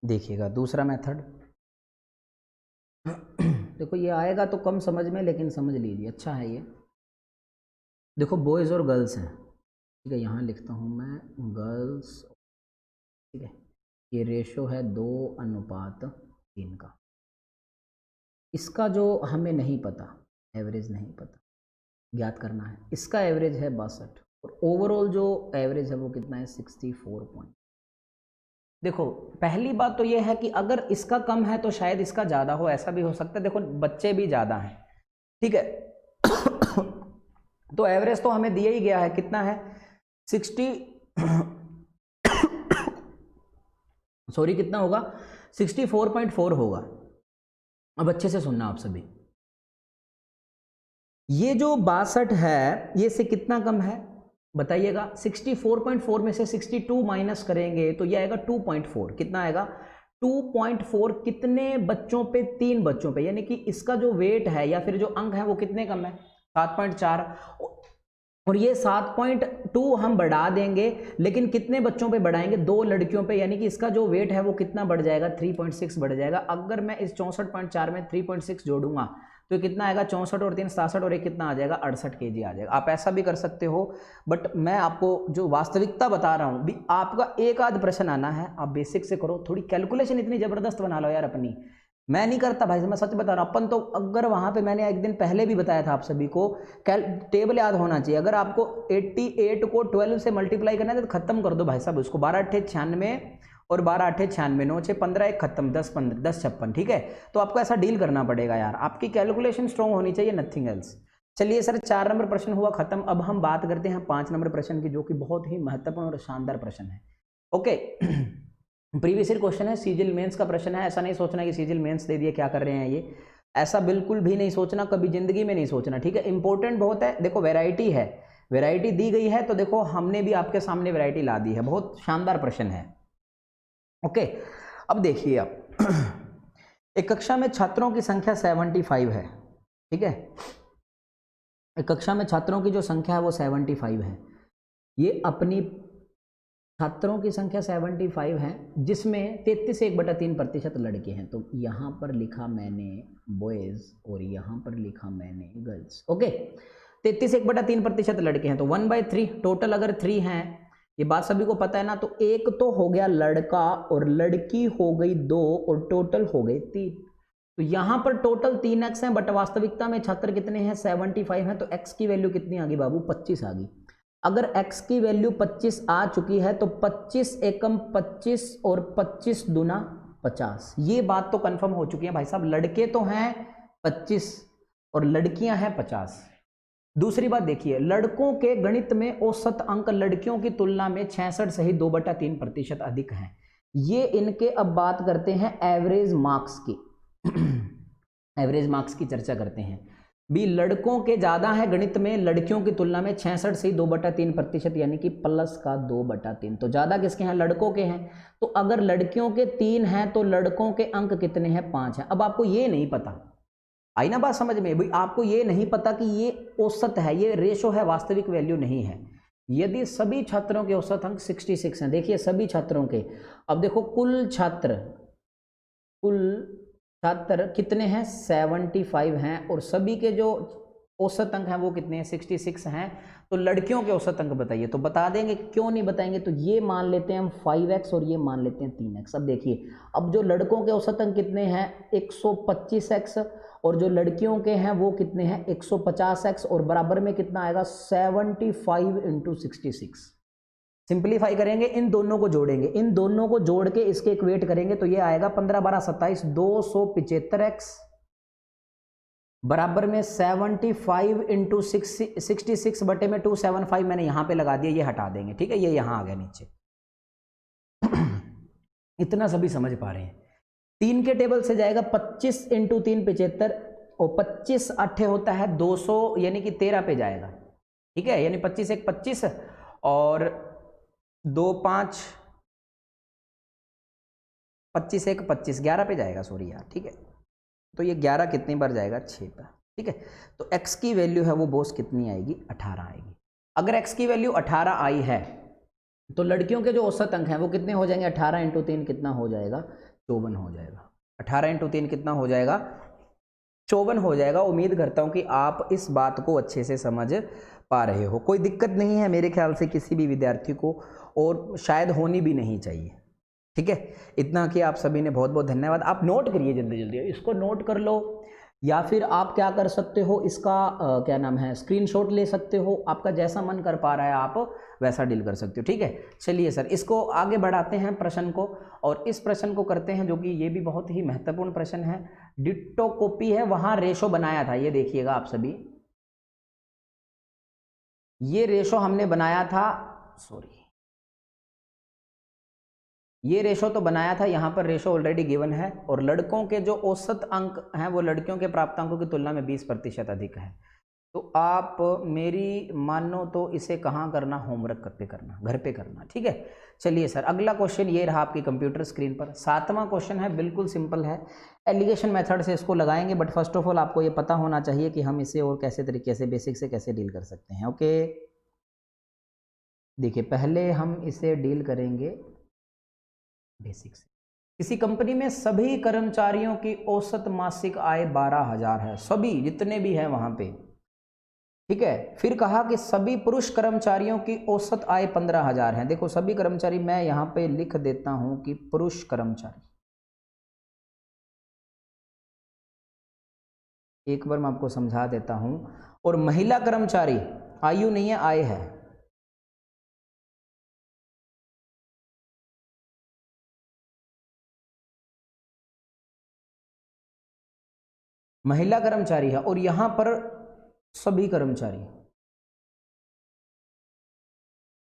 A: देखिएगा दूसरा मेथड। देखो ये आएगा तो कम समझ में, लेकिन समझ लीजिए, अच्छा है ये। देखो बॉयज़ और गर्ल्स हैं, ठीक है। यहाँ लिखता हूँ मैं गर्ल्स, ठीक है। ये रेशो है 2:3 का। इसका जो हमें नहीं पता, एवरेज नहीं पता, ज्ञात करना है। इसका एवरेज है 62 और ओवरऑल जो एवरेज है वो कितना है? 64 पॉइंट। देखो पहली बात तो ये है कि अगर इसका कम है तो शायद इसका ज़्यादा हो, ऐसा भी हो सकता है। देखो बच्चे भी ज़्यादा हैं, ठीक है। तो एवरेज तो हमें दिया ही गया है, कितना है? 60 सॉरी कितना होगा? 64.4 होगा। अब अच्छे से सुनना आप सभी, ये जो 62 है ये से कितना कम है बताइएगा? 64.4 में से 62 माइनस करेंगे तो ये आएगा 2.4। कितना आएगा? 2.4। कितने बच्चों पे? 3 बच्चों पे, यानी कि इसका जो वेट है या फिर जो अंक है वो कितने कम है? 7.4। और ये 7.2 हम बढ़ा देंगे, लेकिन कितने बच्चों पे बढ़ाएंगे? 2 लड़कियों पे, यानी कि इसका जो वेट है वो कितना बढ़ जाएगा? 3.6 बढ़ जाएगा। अगर मैं इस 64.4 में 3.6 जोड़ूंगा तो कितना आएगा? 64 और 3 67 और एक कितना आ जाएगा? 68 kg आ जाएगा। आप ऐसा भी कर सकते हो, बट मैं आपको जो वास्तविकता बता रहा हूँ भी, आपका एक आध प्रश्न आना है, आप बेसिक से करो। थोड़ी कैलकुलेशन इतनी जबरदस्त बना लो यार अपनी। मैं नहीं करता भाई, मैं सच बता रहा हूँ। अपन तो अगर वहाँ पे मैंने एक दिन पहले भी बताया था आप सभी को, टेबल याद होना चाहिए। अगर आपको 88 को 12 से मल्टीप्लाई करना है तो खत्म कर दो भाई साहब उसको। 12 8 96 और 12 8 96, 9 6 15, एक खत्म, 10 15 10 56, ठीक है। तो आपको ऐसा डील करना पड़ेगा यार, आपकी कैलकुलेशन स्ट्रॉन्ग होनी चाहिए, नथिंग एल्स। चलिए सर 4 नंबर प्रश्न हुआ खत्म। अब हम बात करते हैं 5 नंबर प्रश्न की, जो कि बहुत ही महत्वपूर्ण और शानदार प्रश्न है। ओके, प्रीवियस ईयर क्वेश्चन है, सीजिल मेंस का प्रश्न है। ऐसा नहीं सोचना कि सीजिल मेंस दे दिए क्या कर रहे हैं ये, ऐसा बिल्कुल भी नहीं सोचना, कभी जिंदगी में नहीं सोचना, ठीक है। इंपॉर्टेंट बहुत है। देखो वैरायटी है, वैरायटी दी गई है तो देखो हमने भी आपके सामने वैरायटी ला दी है। बहुत शानदार प्रश्न है। ओके, अब देखिए आप एक कक्षा में छात्रों की संख्या 75 है, ठीक है। एक कक्षा में छात्रों की जो संख्या है वो 75 है। ये अपनी छात्रों की संख्या 75 है, जिसमें 33 से 1/3% लड़के हैं। तो यहाँ पर लिखा मैंने बॉयज़ और यहाँ पर लिखा मैंने गर्ल्स। ओके, 33 से 1/3% लड़के हैं, तो 1/3 टोटल अगर 3 हैं, ये बात सभी को पता है ना। तो एक तो हो गया लड़का और लड़की हो गई 2 और टोटल हो गए 3। तो यहाँ पर टोटल 3x हैं, बट वास्तविकता में छात्र कितने हैं? 75 हैं। तो x की वैल्यू कितनी आ गई बाबू? 25 आ गई। अगर x की वैल्यू 25 आ चुकी है तो 25 एकम 25 और 25 दूना 50। ये बात तो कंफर्म हो चुकी है भाई साहब, लड़के तो हैं 25 और लड़कियां हैं 50। दूसरी बात देखिए, लड़कों के गणित में औसत अंक लड़कियों की तुलना में 66 सही 2/3% अधिक हैं। ये इनके अब बात करते हैं एवरेज मार्क्स की। एवरेज मार्क्स की चर्चा करते हैं। भी लड़कों के ज़्यादा है गणित में लड़कियों की तुलना में 66 से 2/3%, यानी कि प्लस का 2/3। तो ज़्यादा किसके हैं? लड़कों के हैं। तो अगर लड़कियों के 3 हैं तो लड़कों के अंक कितने हैं? 5 हैं। अब आपको ये नहीं पता, आई ना बात समझ में? भाई आपको ये नहीं पता कि ये औसत है, ये रेशो है, वास्तविक वैल्यू नहीं है। यदि सभी छात्रों के औसत अंक 66 हैं, देखिए सभी छात्रों के, अब देखो कुल छात्र कितने हैं? 75 हैं, और सभी के जो औसत अंक हैं वो कितने हैं? 66 हैं। तो लड़कियों के औसत अंक बताइए। तो बता देंगे, क्यों नहीं बताएंगे? तो ये मान लेते हैं हम 5x और ये मान लेते हैं 3x। अब देखिए, अब जो लड़कों के औसत अंक कितने हैं? 125x, और जो लड़कियों के हैं वो कितने हैं? 150x, और बराबर में कितना आएगा? 75 × 66। सिंप्लीफाई करेंगे, इन दोनों को जोड़ेंगे, इन दोनों को जोड़ के इसके इक्वेट करेंगे तो ये आएगा 15 12 27 275x बराबर में 75 × 66 बटे में 275 मैंने यहां पे लगा दिया, ये हटा देंगे, ठीक है। ये यहां आ गया नीचे। इतना सभी समझ पा रहे हैं? 3 के टेबल से जाएगा 25 × 3 75, और 25 8 होता है 200, यानी कि 13 पे जाएगा, ठीक है। यानी 25 1 25 और 2 5 25 1 25 11 पे जाएगा, सॉरी यार, ठीक है। तो ये 11 कितनी बार जाएगा? 6 पर, ठीक है। तो x की वैल्यू है वो बॉस कितनी आएगी? 18 आएगी। अगर x की वैल्यू 18 आई है तो लड़कियों के जो औसत अंक हैं वो कितने हो जाएंगे? 18 × 3 कितना हो जाएगा? 54 हो जाएगा। 18 × 3 कितना हो जाएगा? 54 हो जाएगा। उम्मीद करता हूं कि आप इस बात को अच्छे से समझ पा रहे हो। कोई दिक्कत नहीं है मेरे ख्याल से किसी भी विद्यार्थी को, और शायद होनी भी नहीं चाहिए, ठीक है। इतना कि आप सभी ने बहुत बहुत धन्यवाद। आप नोट करिए जल्दी जल्दी, इसको नोट कर लो, या फिर आप क्या कर सकते हो, इसका क्या नाम है, स्क्रीनशॉट ले सकते हो। आपका जैसा मन कर पा रहा है आप वैसा डील कर सकते हो, ठीक है। चलिए सर, इसको आगे बढ़ाते हैं प्रश्न को, और इस प्रश्न को करते हैं जो कि ये भी बहुत ही महत्वपूर्ण प्रश्न है। डिट्टो कॉपी है, वहां रेशो बनाया था, ये देखिएगा आप सभी, ये रेशो हमने बनाया था, सॉरी, ये रेशो तो बनाया था, यहाँ पर रेशो ऑलरेडी गिवन है, और लड़कों के जो औसत अंक हैं वो लड़कियों के प्राप्तांकों की तुलना में 20% अधिक है। तो आप मेरी मानो तो इसे कहाँ करना? होमवर्क पे करना, घर पे करना, ठीक है। चलिए सर, अगला क्वेश्चन ये रहा आपकी कंप्यूटर स्क्रीन पर। 7वां क्वेश्चन है, बिल्कुल सिंपल है, एलिगेशन मेथड से इसको लगाएंगे, बट फर्स्ट ऑफ ऑल आपको ये पता होना चाहिए कि हम इसे और कैसे तरीके से, बेसिक से कैसे डील कर सकते हैं। ओके, देखिए पहले हम इसे डील करेंगे बेसिक से। किसी कंपनी में सभी कर्मचारियों की औसत मासिक आय 12,000 है, सभी जितने भी हैं वहां पे, ठीक है। फिर कहा कि सभी पुरुष कर्मचारियों की औसत आय 15,000 है। देखो सभी कर्मचारी, मैं यहां पे लिख देता हूं कि पुरुष कर्मचारी, एक बार मैं आपको समझा देता हूं, और महिला कर्मचारी, आयु नहीं है, आय है, महिला कर्मचारी है, और यहां पर सभी कर्मचारी,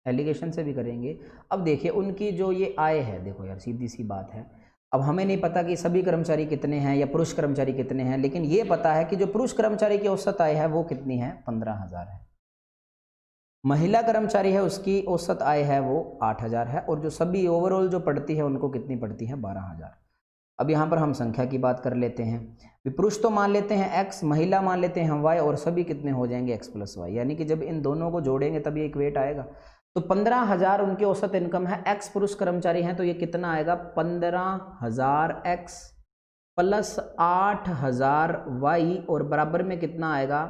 A: एलिगेशन से भी करेंगे। अब देखिए उनकी जो ये आय है, देखो यार सीधी सी बात है, अब हमें नहीं पता कि सभी कर्मचारी कितने हैं या पुरुष कर्मचारी कितने हैं, लेकिन ये पता है कि जो पुरुष कर्मचारी की औसत आय है वो कितनी है? 15,000 है। महिला कर्मचारी है उसकी औसत आय है वो 8,000 है, और जो सभी ओवरऑल जो पड़ती है उनको कितनी पड़ती है? 12,000। अब यहाँ पर हम संख्या की बात कर लेते हैं। पुरुष तो मान लेते हैं x, महिला मान लेते हैं हम y, और सभी कितने हो जाएंगे? x + y। यानी कि जब इन दोनों को जोड़ेंगे तब ये इक्वेट आएगा। तो 15,000 उनकी औसत इनकम है, एक्स पुरुष कर्मचारी हैं, तो ये कितना आएगा 15,000 एक्स प्लस 8,000 वाई और बराबर में कितना आएगा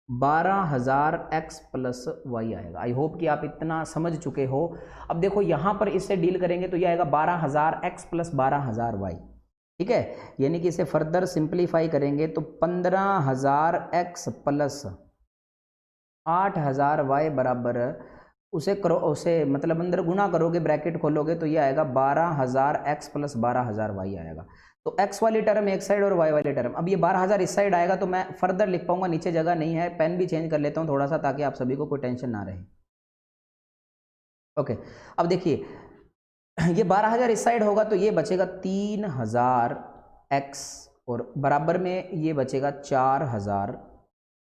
A: 12,000 एक्स प्लस वाई आएगा। आई होप कि आप इतना समझ चुके हो। अब देखो यहाँ पर इससे डील करेंगे तो ये आएगा 12,000 एक्स प्लस 12,000 वाई, ठीक है। यानी कि इसे फर्दर सिंप्लीफाई करेंगे तो 15,000 एक्स प्लस 8,000 वाई बराबर उसे करो, उसे मतलब अंदर गुना करोगे, ब्रैकेट खोलोगे तो ये आएगा 12,000 एक्स प्लस 12,000 वाई आएगा। तो x वाली टर्म एक साइड और y वाली टर्म, अब ये 12,000 इस साइड आएगा तो मैं फर्दर लिख पाऊंगा, नीचे जगह नहीं है, पेन भी चेंज कर लेता हूँ थोड़ा सा ताकि आप सभी को कोई टेंशन ना रहे। ओके, अब देखिए ये 12,000 इस साइड होगा तो ये बचेगा 3,000 x और बराबर में ये बचेगा 4,000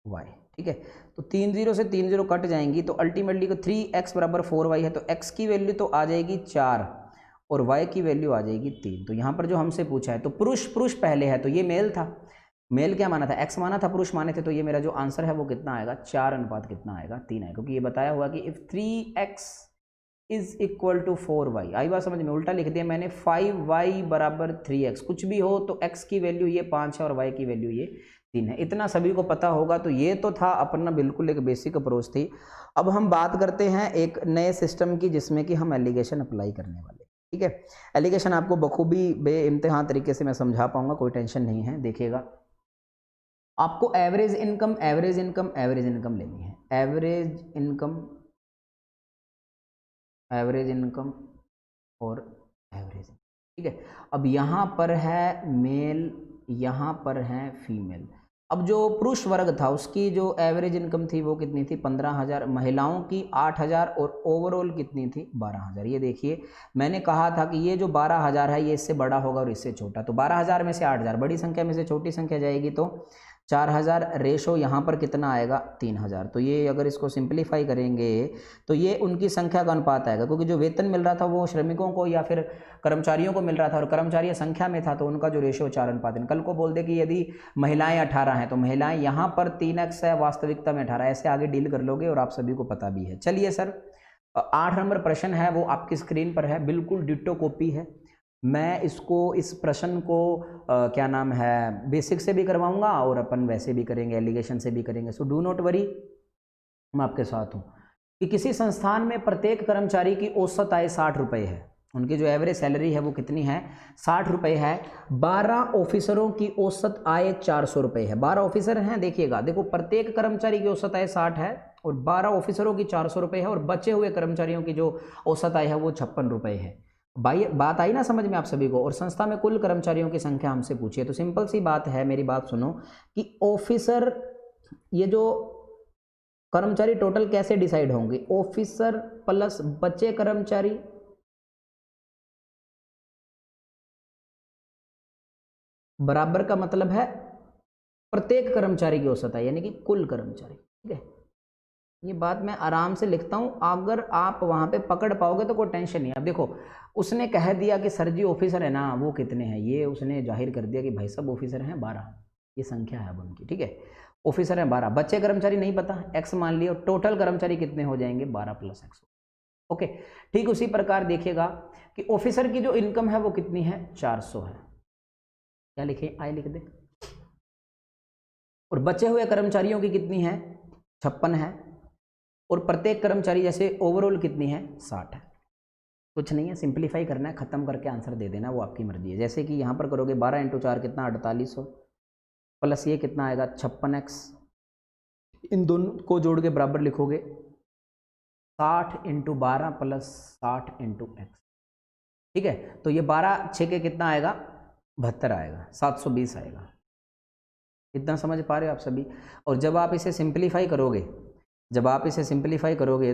A: y, ठीक है। तो 3 0 से 3 0 कट जाएंगी तो अल्टीमेटली को 3x बराबर 4y है, तो x की वैल्यू तो आ जाएगी 4 और y की वैल्यू आ जाएगी 3। तो यहाँ पर जो हमसे पूछा है तो पुरुष पहले है तो ये मेल था, मेल क्या माना था x माना था, पुरुष माने थे, तो ये मेरा जो आंसर है वो कितना आएगा 4 अनुपात कितना आएगा 3 है, क्योंकि ये बताया हुआ कि if 3x is equal to 4y, आई बात समझ में, उल्टा लिख दिया मैंने 5y बराबर 3x, कुछ भी हो तो x की वैल्यू ये 5 है और y की वैल्यू ये 3 है, इतना सभी को पता होगा। तो ये तो था अपना बिल्कुल एक बेसिक अप्रोच थी। अब हम बात करते हैं एक नए सिस्टम की जिसमें कि हम एलिगेशन अप्लाई करने वाले, ठीक है। एलिगेशन आपको बखूबी बेइम्तिहान तरीके से मैं समझा पाऊंगा, कोई टेंशन नहीं है। देखिएगा आपको एवरेज इनकम लेनी है, एवरेज इनकम और एवरेज, ठीक है। अब यहाँ पर है मेल, यहाँ पर है फीमेल। अब जो पुरुष वर्ग था उसकी जो एवरेज इनकम थी वो कितनी थी 15,000, महिलाओं की 8,000 और ओवरऑल कितनी थी 12,000। ये देखिए मैंने कहा था कि ये जो 12,000 है ये इससे बड़ा होगा और इससे छोटा, तो 12,000 में से 8,000 बड़ी संख्या में से छोटी संख्या जाएगी तो 4,000, रेशो यहाँ पर कितना आएगा 3,000। तो ये अगर इसको सिंप्लीफाई करेंगे तो ये उनकी संख्या का अनुपात आएगा, क्योंकि जो वेतन मिल रहा था वो श्रमिकों को या फिर कर्मचारियों को मिल रहा था और कर्मचारी संख्या में था तो उनका जो रेशो 4 अनुपात। कल को बोल दे कि यदि महिलाएं 18 हैं तो महिलाएं यहाँ पर 3x है, वास्तविकता में 18, ऐसे आगे डील कर लोगे और आप सभी को पता भी है। चलिए सर 8 नंबर प्रश्न है वो आपकी स्क्रीन पर है, बिल्कुल डिट्टो कॉपी है। मैं इसको इस प्रश्न को क्या नाम है बेसिक से भी करवाऊंगा और अपन वैसे भी करेंगे, एलिगेशन से भी करेंगे। सो डू नॉट वरी, मैं आपके साथ हूँ। कि किसी संस्थान में प्रत्येक कर्मचारी की औसत आय 60 रुपये है, उनकी जो एवरेज सैलरी है वो कितनी है 60 रुपये है। 12 ऑफिसरों की औसत आय 400 रुपये है। 12 ऑफिसर हैं, देखिएगा, देखो प्रत्येक कर्मचारी की औसत आय 60 है और 12 ऑफिसरों की 400 रुपये है और बचे हुए कर्मचारियों की जो औसत आय है वो 56 रुपये है। भाई बात आई ना समझ में आप सभी को। और संस्था में कुल कर्मचारियों की संख्या हमसे पूछी है, तो सिंपल सी बात है, मेरी बात सुनो कि ऑफिसर, ये जो कर्मचारी टोटल कैसे डिसाइड होंगे, ऑफिसर प्लस बचे कर्मचारी बराबर का मतलब है प्रत्येक कर्मचारी की औसत है, यानी कि कुल कर्मचारी, ठीक है। ये बात मैं आराम से लिखता हूं, अगर आप वहां पे पकड़ पाओगे तो कोई टेंशन नहीं। अब देखो उसने कह दिया कि सर जी ऑफिसर है ना वो कितने हैं, ये उसने जाहिर कर दिया कि भाई सब ऑफिसर हैं 12, ये संख्या है अब उनकी, ठीक है। ऑफिसर हैं 12, बच्चे कर्मचारी नहीं पता, एक्स मान लिया, टोटल कर्मचारी कितने हो जाएंगे 12 + एक्स, ओके। ठीक उसी प्रकार देखिएगा कि ऑफिसर की जो इनकम है वो कितनी है 400 है, क्या लिखे आए लिख दे, और बचे हुए कर्मचारियों की कितनी है 56 है, और प्रत्येक कर्मचारी जैसे ओवरऑल कितनी है 60 है। कुछ नहीं है, सिंप्लीफाई करना है, खत्म करके आंसर दे देना, वो आपकी मर्जी है। जैसे कि यहाँ पर करोगे 12 × 4 कितना 4800 प्लस ये कितना आएगा 56x, इन दोनों को जोड़ के बराबर लिखोगे 60 × 12 प्लस 60 × x, ठीक है। तो ये 12 6 के कितना आएगा 72 आएगा, 720 आएगा। इतना समझ पा रहे हो आप सभी। और जब आप इसे सिंप्लीफाई करोगे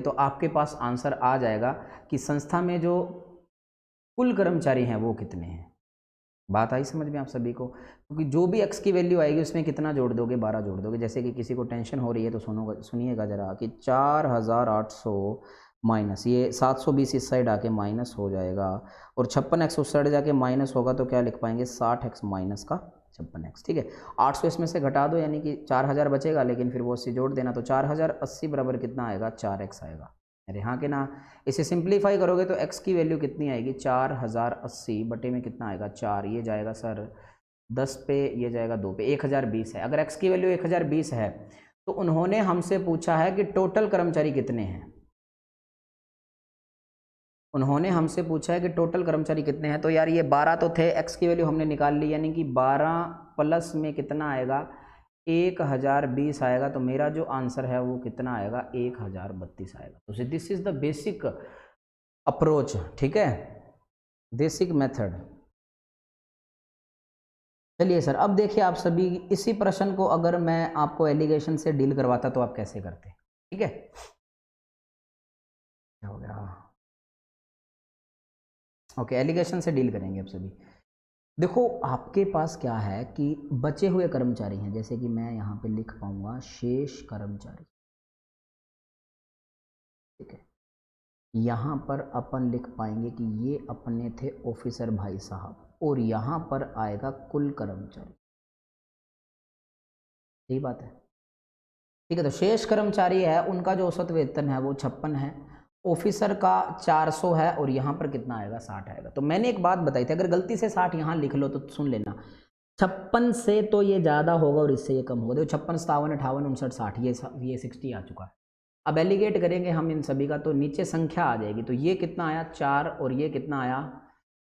A: तो आपके पास आंसर आ जाएगा कि संस्था में जो कुल कर्मचारी हैं वो कितने हैं। बात आई समझ में आप सभी को, क्योंकि जो भी x की वैल्यू आएगी उसमें कितना जोड़ दोगे 12 जोड़ दोगे। जैसे कि किसी को टेंशन हो रही है तो सुनिएगा जरा कि 4,800 माइनस ये 720 इस साइड आके माइनस हो जाएगा और 56x उस साइड जाके माइनस होगा, तो क्या लिख पाएंगे 60x माइनस का 56x, ठीक है। 800 इसमें से घटा दो यानी कि 4,000 बचेगा, लेकिन फिर वो 80 जोड़ देना, तो 4,080 बराबर कितना आएगा 4x आएगा। अरे हाँ कि ना, इसे सिंप्लीफाई करोगे तो x की वैल्यू कितनी आएगी, 4080 बटे में कितना आएगा 4, ये जाएगा सर 10 पे, ये जाएगा 2 पे, 1020 है। अगर x की वैल्यू 1020 है तो उन्होंने हमसे पूछा है कि टोटल कर्मचारी कितने हैं। उन्होंने हमसे पूछा है कि टोटल कर्मचारी कितने हैं। तो यार ये 12 तो थे, x की वैल्यू हमने निकाल ली, यानी कि 12 प्लस में कितना आएगा 1020 आएगा। तो मेरा जो आंसर है वो कितना आएगा 1032 आएगा। तो this is the basic approach, ठीक है, बेसिक मेथड। चलिए सर, अब देखिए आप सभी, इसी प्रश्न को अगर मैं आपको एलिगेशन से डील करवाता तो आप कैसे करते, ठीक है। क्या हो गया, ओके, एलिगेशन से डील करेंगे आप सभी। देखो आपके पास क्या है कि बचे हुए कर्मचारी हैं, जैसे कि मैं यहाँ पे लिख पाऊंगा शेष कर्मचारी, ठीक है। यहाँ पर अपन लिख पाएंगे कि ये अपने थे ऑफिसर भाई साहब, और यहाँ पर आएगा कुल कर्मचारी, यही बात है, ठीक है। तो शेष कर्मचारी है, उनका जो औसत वेतन है वो 56 है, ऑफिसर का 400 है, और यहाँ पर कितना आएगा 60 आएगा। तो मैंने एक बात बताई थी, अगर गलती से 60 यहाँ लिख लो तो सुन लेना, 56 से तो ये ज़्यादा होगा और इससे ये कम होगा। देखो 56, 57, 58, 59, 60, ये 60 आ चुका है। अब एलिगेट करेंगे हम इन सभी का, तो नीचे संख्या आ जाएगी। तो ये कितना आया 4, और ये कितना आया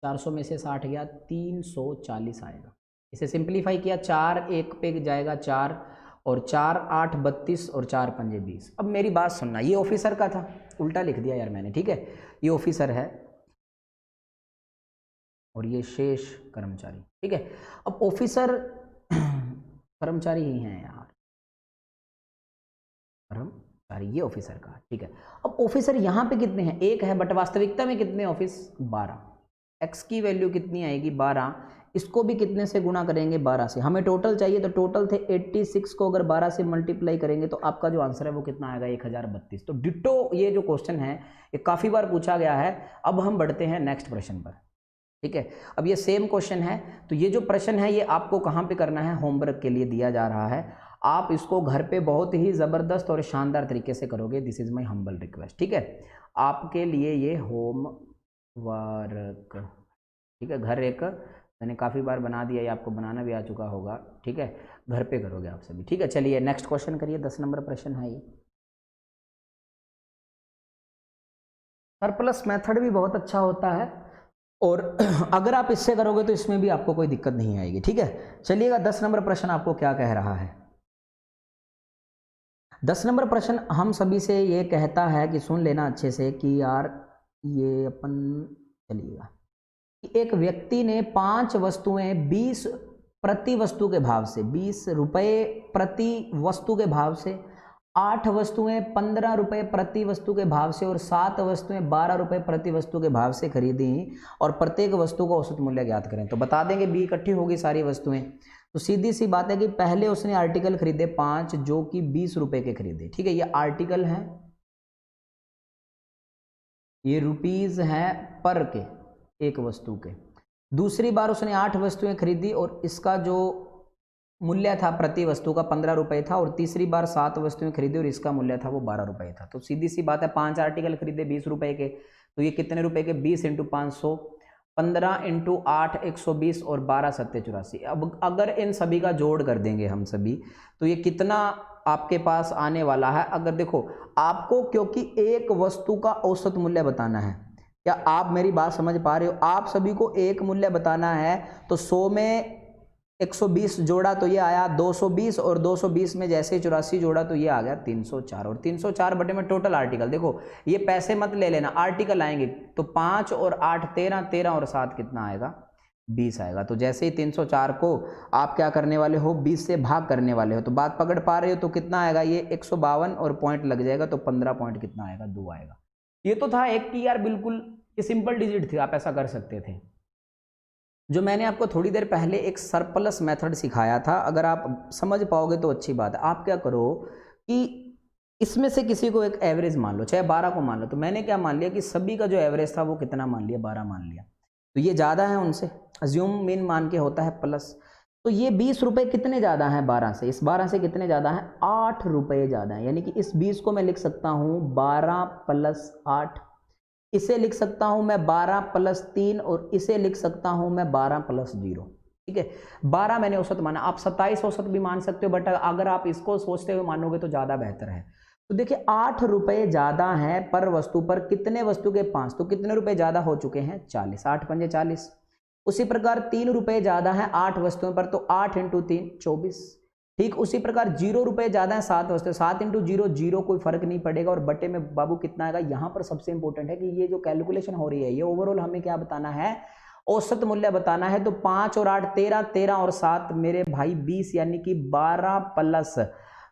A: 400 में से 60 गया 340 आएगा। इसे सिंप्लीफाई किया, 4 1 पे जाएगा 4, और 4 8 32, और 4 5 20। अब मेरी बात सुनना, ये ऑफिसर का था, उल्टा लिख दिया यार मैंने, ठीक है। ये ऑफिसर है और ये शेष कर्मचारी, ठीक है। अब ऑफिसर कर्मचारी ही हैं यार, कर्मचारी ये ऑफिसर का, ठीक है। अब ऑफिसर यहाँ पे कितने हैं, 1 है, बट वास्तविकता में कितने ऑफिस 12। x की वैल्यू कितनी आएगी 12, इसको भी कितने से गुणा करेंगे 12 से, हमें टोटल चाहिए। तो टोटल थे 86 को अगर 12 से मल्टीप्लाई करेंगे तो आपका जो आंसर है वो कितना आएगा 1032। तो डिट्टो ये जो क्वेश्चन है ये काफ़ी बार पूछा गया है। अब हम बढ़ते हैं नेक्स्ट प्रश्न पर, ठीक है। अब ये सेम क्वेश्चन है, तो ये जो प्रश्न है ये आपको कहाँ पे करना है, होमवर्क के लिए दिया जा रहा है। आप इसको घर पे बहुत ही ज़बरदस्त और शानदार तरीके से करोगे, this is my humble request, ठीक है। आपके लिए ये होमवर्क, ठीक है, घर एक मैंने काफ़ी बार बना दिया, ये आपको बनाना भी आ चुका होगा, ठीक है। घर पे करोगे आप सभी, ठीक है। चलिए नेक्स्ट क्वेश्चन करिए, 10 नंबर प्रश्न है ये। सरप्लस मेथड भी बहुत अच्छा होता है, और अगर आप इससे करोगे तो इसमें भी आपको कोई दिक्कत नहीं आएगी, ठीक है। चलिएगा 10 नंबर प्रश्न आपको क्या कह रहा है। 10 नंबर प्रश्न हम सभी से ये कहता है कि सुन लेना अच्छे से कि यार ये अपन, चलिएगा, एक व्यक्ति ने 5 वस्तुएं 20 प्रति वस्तु के भाव से, 20 रुपये प्रति वस्तु के भाव से, 8 वस्तुएं 15 रुपये प्रति वस्तु के भाव से, और 7 वस्तुएं 12 रुपये प्रति वस्तु के भाव से खरीदी, और प्रत्येक वस्तु का औसत मूल्य ज्ञात करें। तो बता देंगे बी इकट्ठी होगी सारी वस्तुएं। तो सीधी सी बात है कि पहले उसने आर्टिकल खरीदे 5 जो कि 20 रुपये के खरीदे, ठीक है। ये आर्टिकल है, ये रुपीज है पर के एक वस्तु के। दूसरी बार उसने 8 वस्तुएं खरीदी और इसका जो मूल्य था प्रति वस्तु का 15 रुपये था, और तीसरी बार 7 वस्तुएं खरीदी और इसका मूल्य था वो 12 रुपये था। तो सीधी सी बात है 5 आर्टिकल खरीदे 20 रुपये के, तो ये कितने रुपए के 20 × 500, 15 × 8 120, और 12 7 84। अब अगर इन सभी का जोड़ कर देंगे हम सभी तो ये कितना आपके पास आने वाला है। अगर देखो आपको, क्योंकि एक वस्तु का औसत मूल्य बताना है, क्या आप मेरी बात समझ पा रहे हो, आप सभी को एक मूल्य बताना है, तो 100 में 120 जोड़ा तो ये आया 220, और 220 में जैसे 84 जोड़ा तो ये आ गया 304, और 304 बटे में टोटल आर्टिकल। देखो ये पैसे मत ले लेना, आर्टिकल आएंगे, तो 5 और 8 13, 13 और 7 कितना आएगा 20 आएगा। तो जैसे ही 304 को आप क्या करने वाले हो 20 से भाग करने वाले हो, तो बात पकड़ पा रहे हो, तो कितना आएगा ये 152, और पॉइंट लग जाएगा तो 15 पॉइंट कितना आएगा 2 आएगा। ये तो था एक की यार बिल्कुल ये सिंपल डिजिट थी, आप ऐसा कर सकते थे। जो मैंने आपको थोड़ी देर पहले एक सरप्लस मेथड सिखाया था, अगर आप समझ पाओगे तो अच्छी बात है। आप क्या करो कि इसमें से किसी को एक एवरेज मान लो, चाहे 12 को मान लो। तो मैंने क्या मान लिया कि सभी का जो एवरेज था वो कितना मान लिया 12 मान लिया, तो ये ज़्यादा है उनसे, अज्यूम मीन मान के होता है प्लस। तो ये 20 रुपये कितने ज़्यादा हैं 12 से, इस 12 से कितने ज़्यादा हैं 8 रुपये ज़्यादा हैं, यानी कि इस 20 को मैं लिख सकता हूँ 12 प्लस 8, इसे लिख सकता हूँ मैं 12 प्लस 3 और इसे लिख सकता हूँ मैं 12 प्लस 0। ठीक है, 12 मैंने औसत माना, आप 27 औसत भी मान सकते हो, बट अगर आप इसको सोचते हुए मानोगे तो ज़्यादा बेहतर है। तो देखिए 8 रुपये ज़्यादा है पर वस्तु पर, कितने वस्तु के 5, तो कितने रुपए ज़्यादा हो चुके हैं 40, 8 पंजे 40। उसी प्रकार 3 रुपये ज़्यादा है 8 वस्तुओं पर, तो 8 इंटू 3 24। ठीक उसी प्रकार 0 रुपये ज़्यादा है 7 वस्तुएं, 7 इंटू 0 0, कोई फर्क नहीं पड़ेगा, और बटे में बाबू कितना आएगा। यहाँ पर सबसे इंपॉर्टेंट है कि ये जो कैलकुलेशन हो रही है ये ओवरऑल हमें क्या बताना है, औसत मूल्य बताना है। तो 5 और 8 13, 13 और 7 मेरे भाई 20, यानी कि 12 प्लस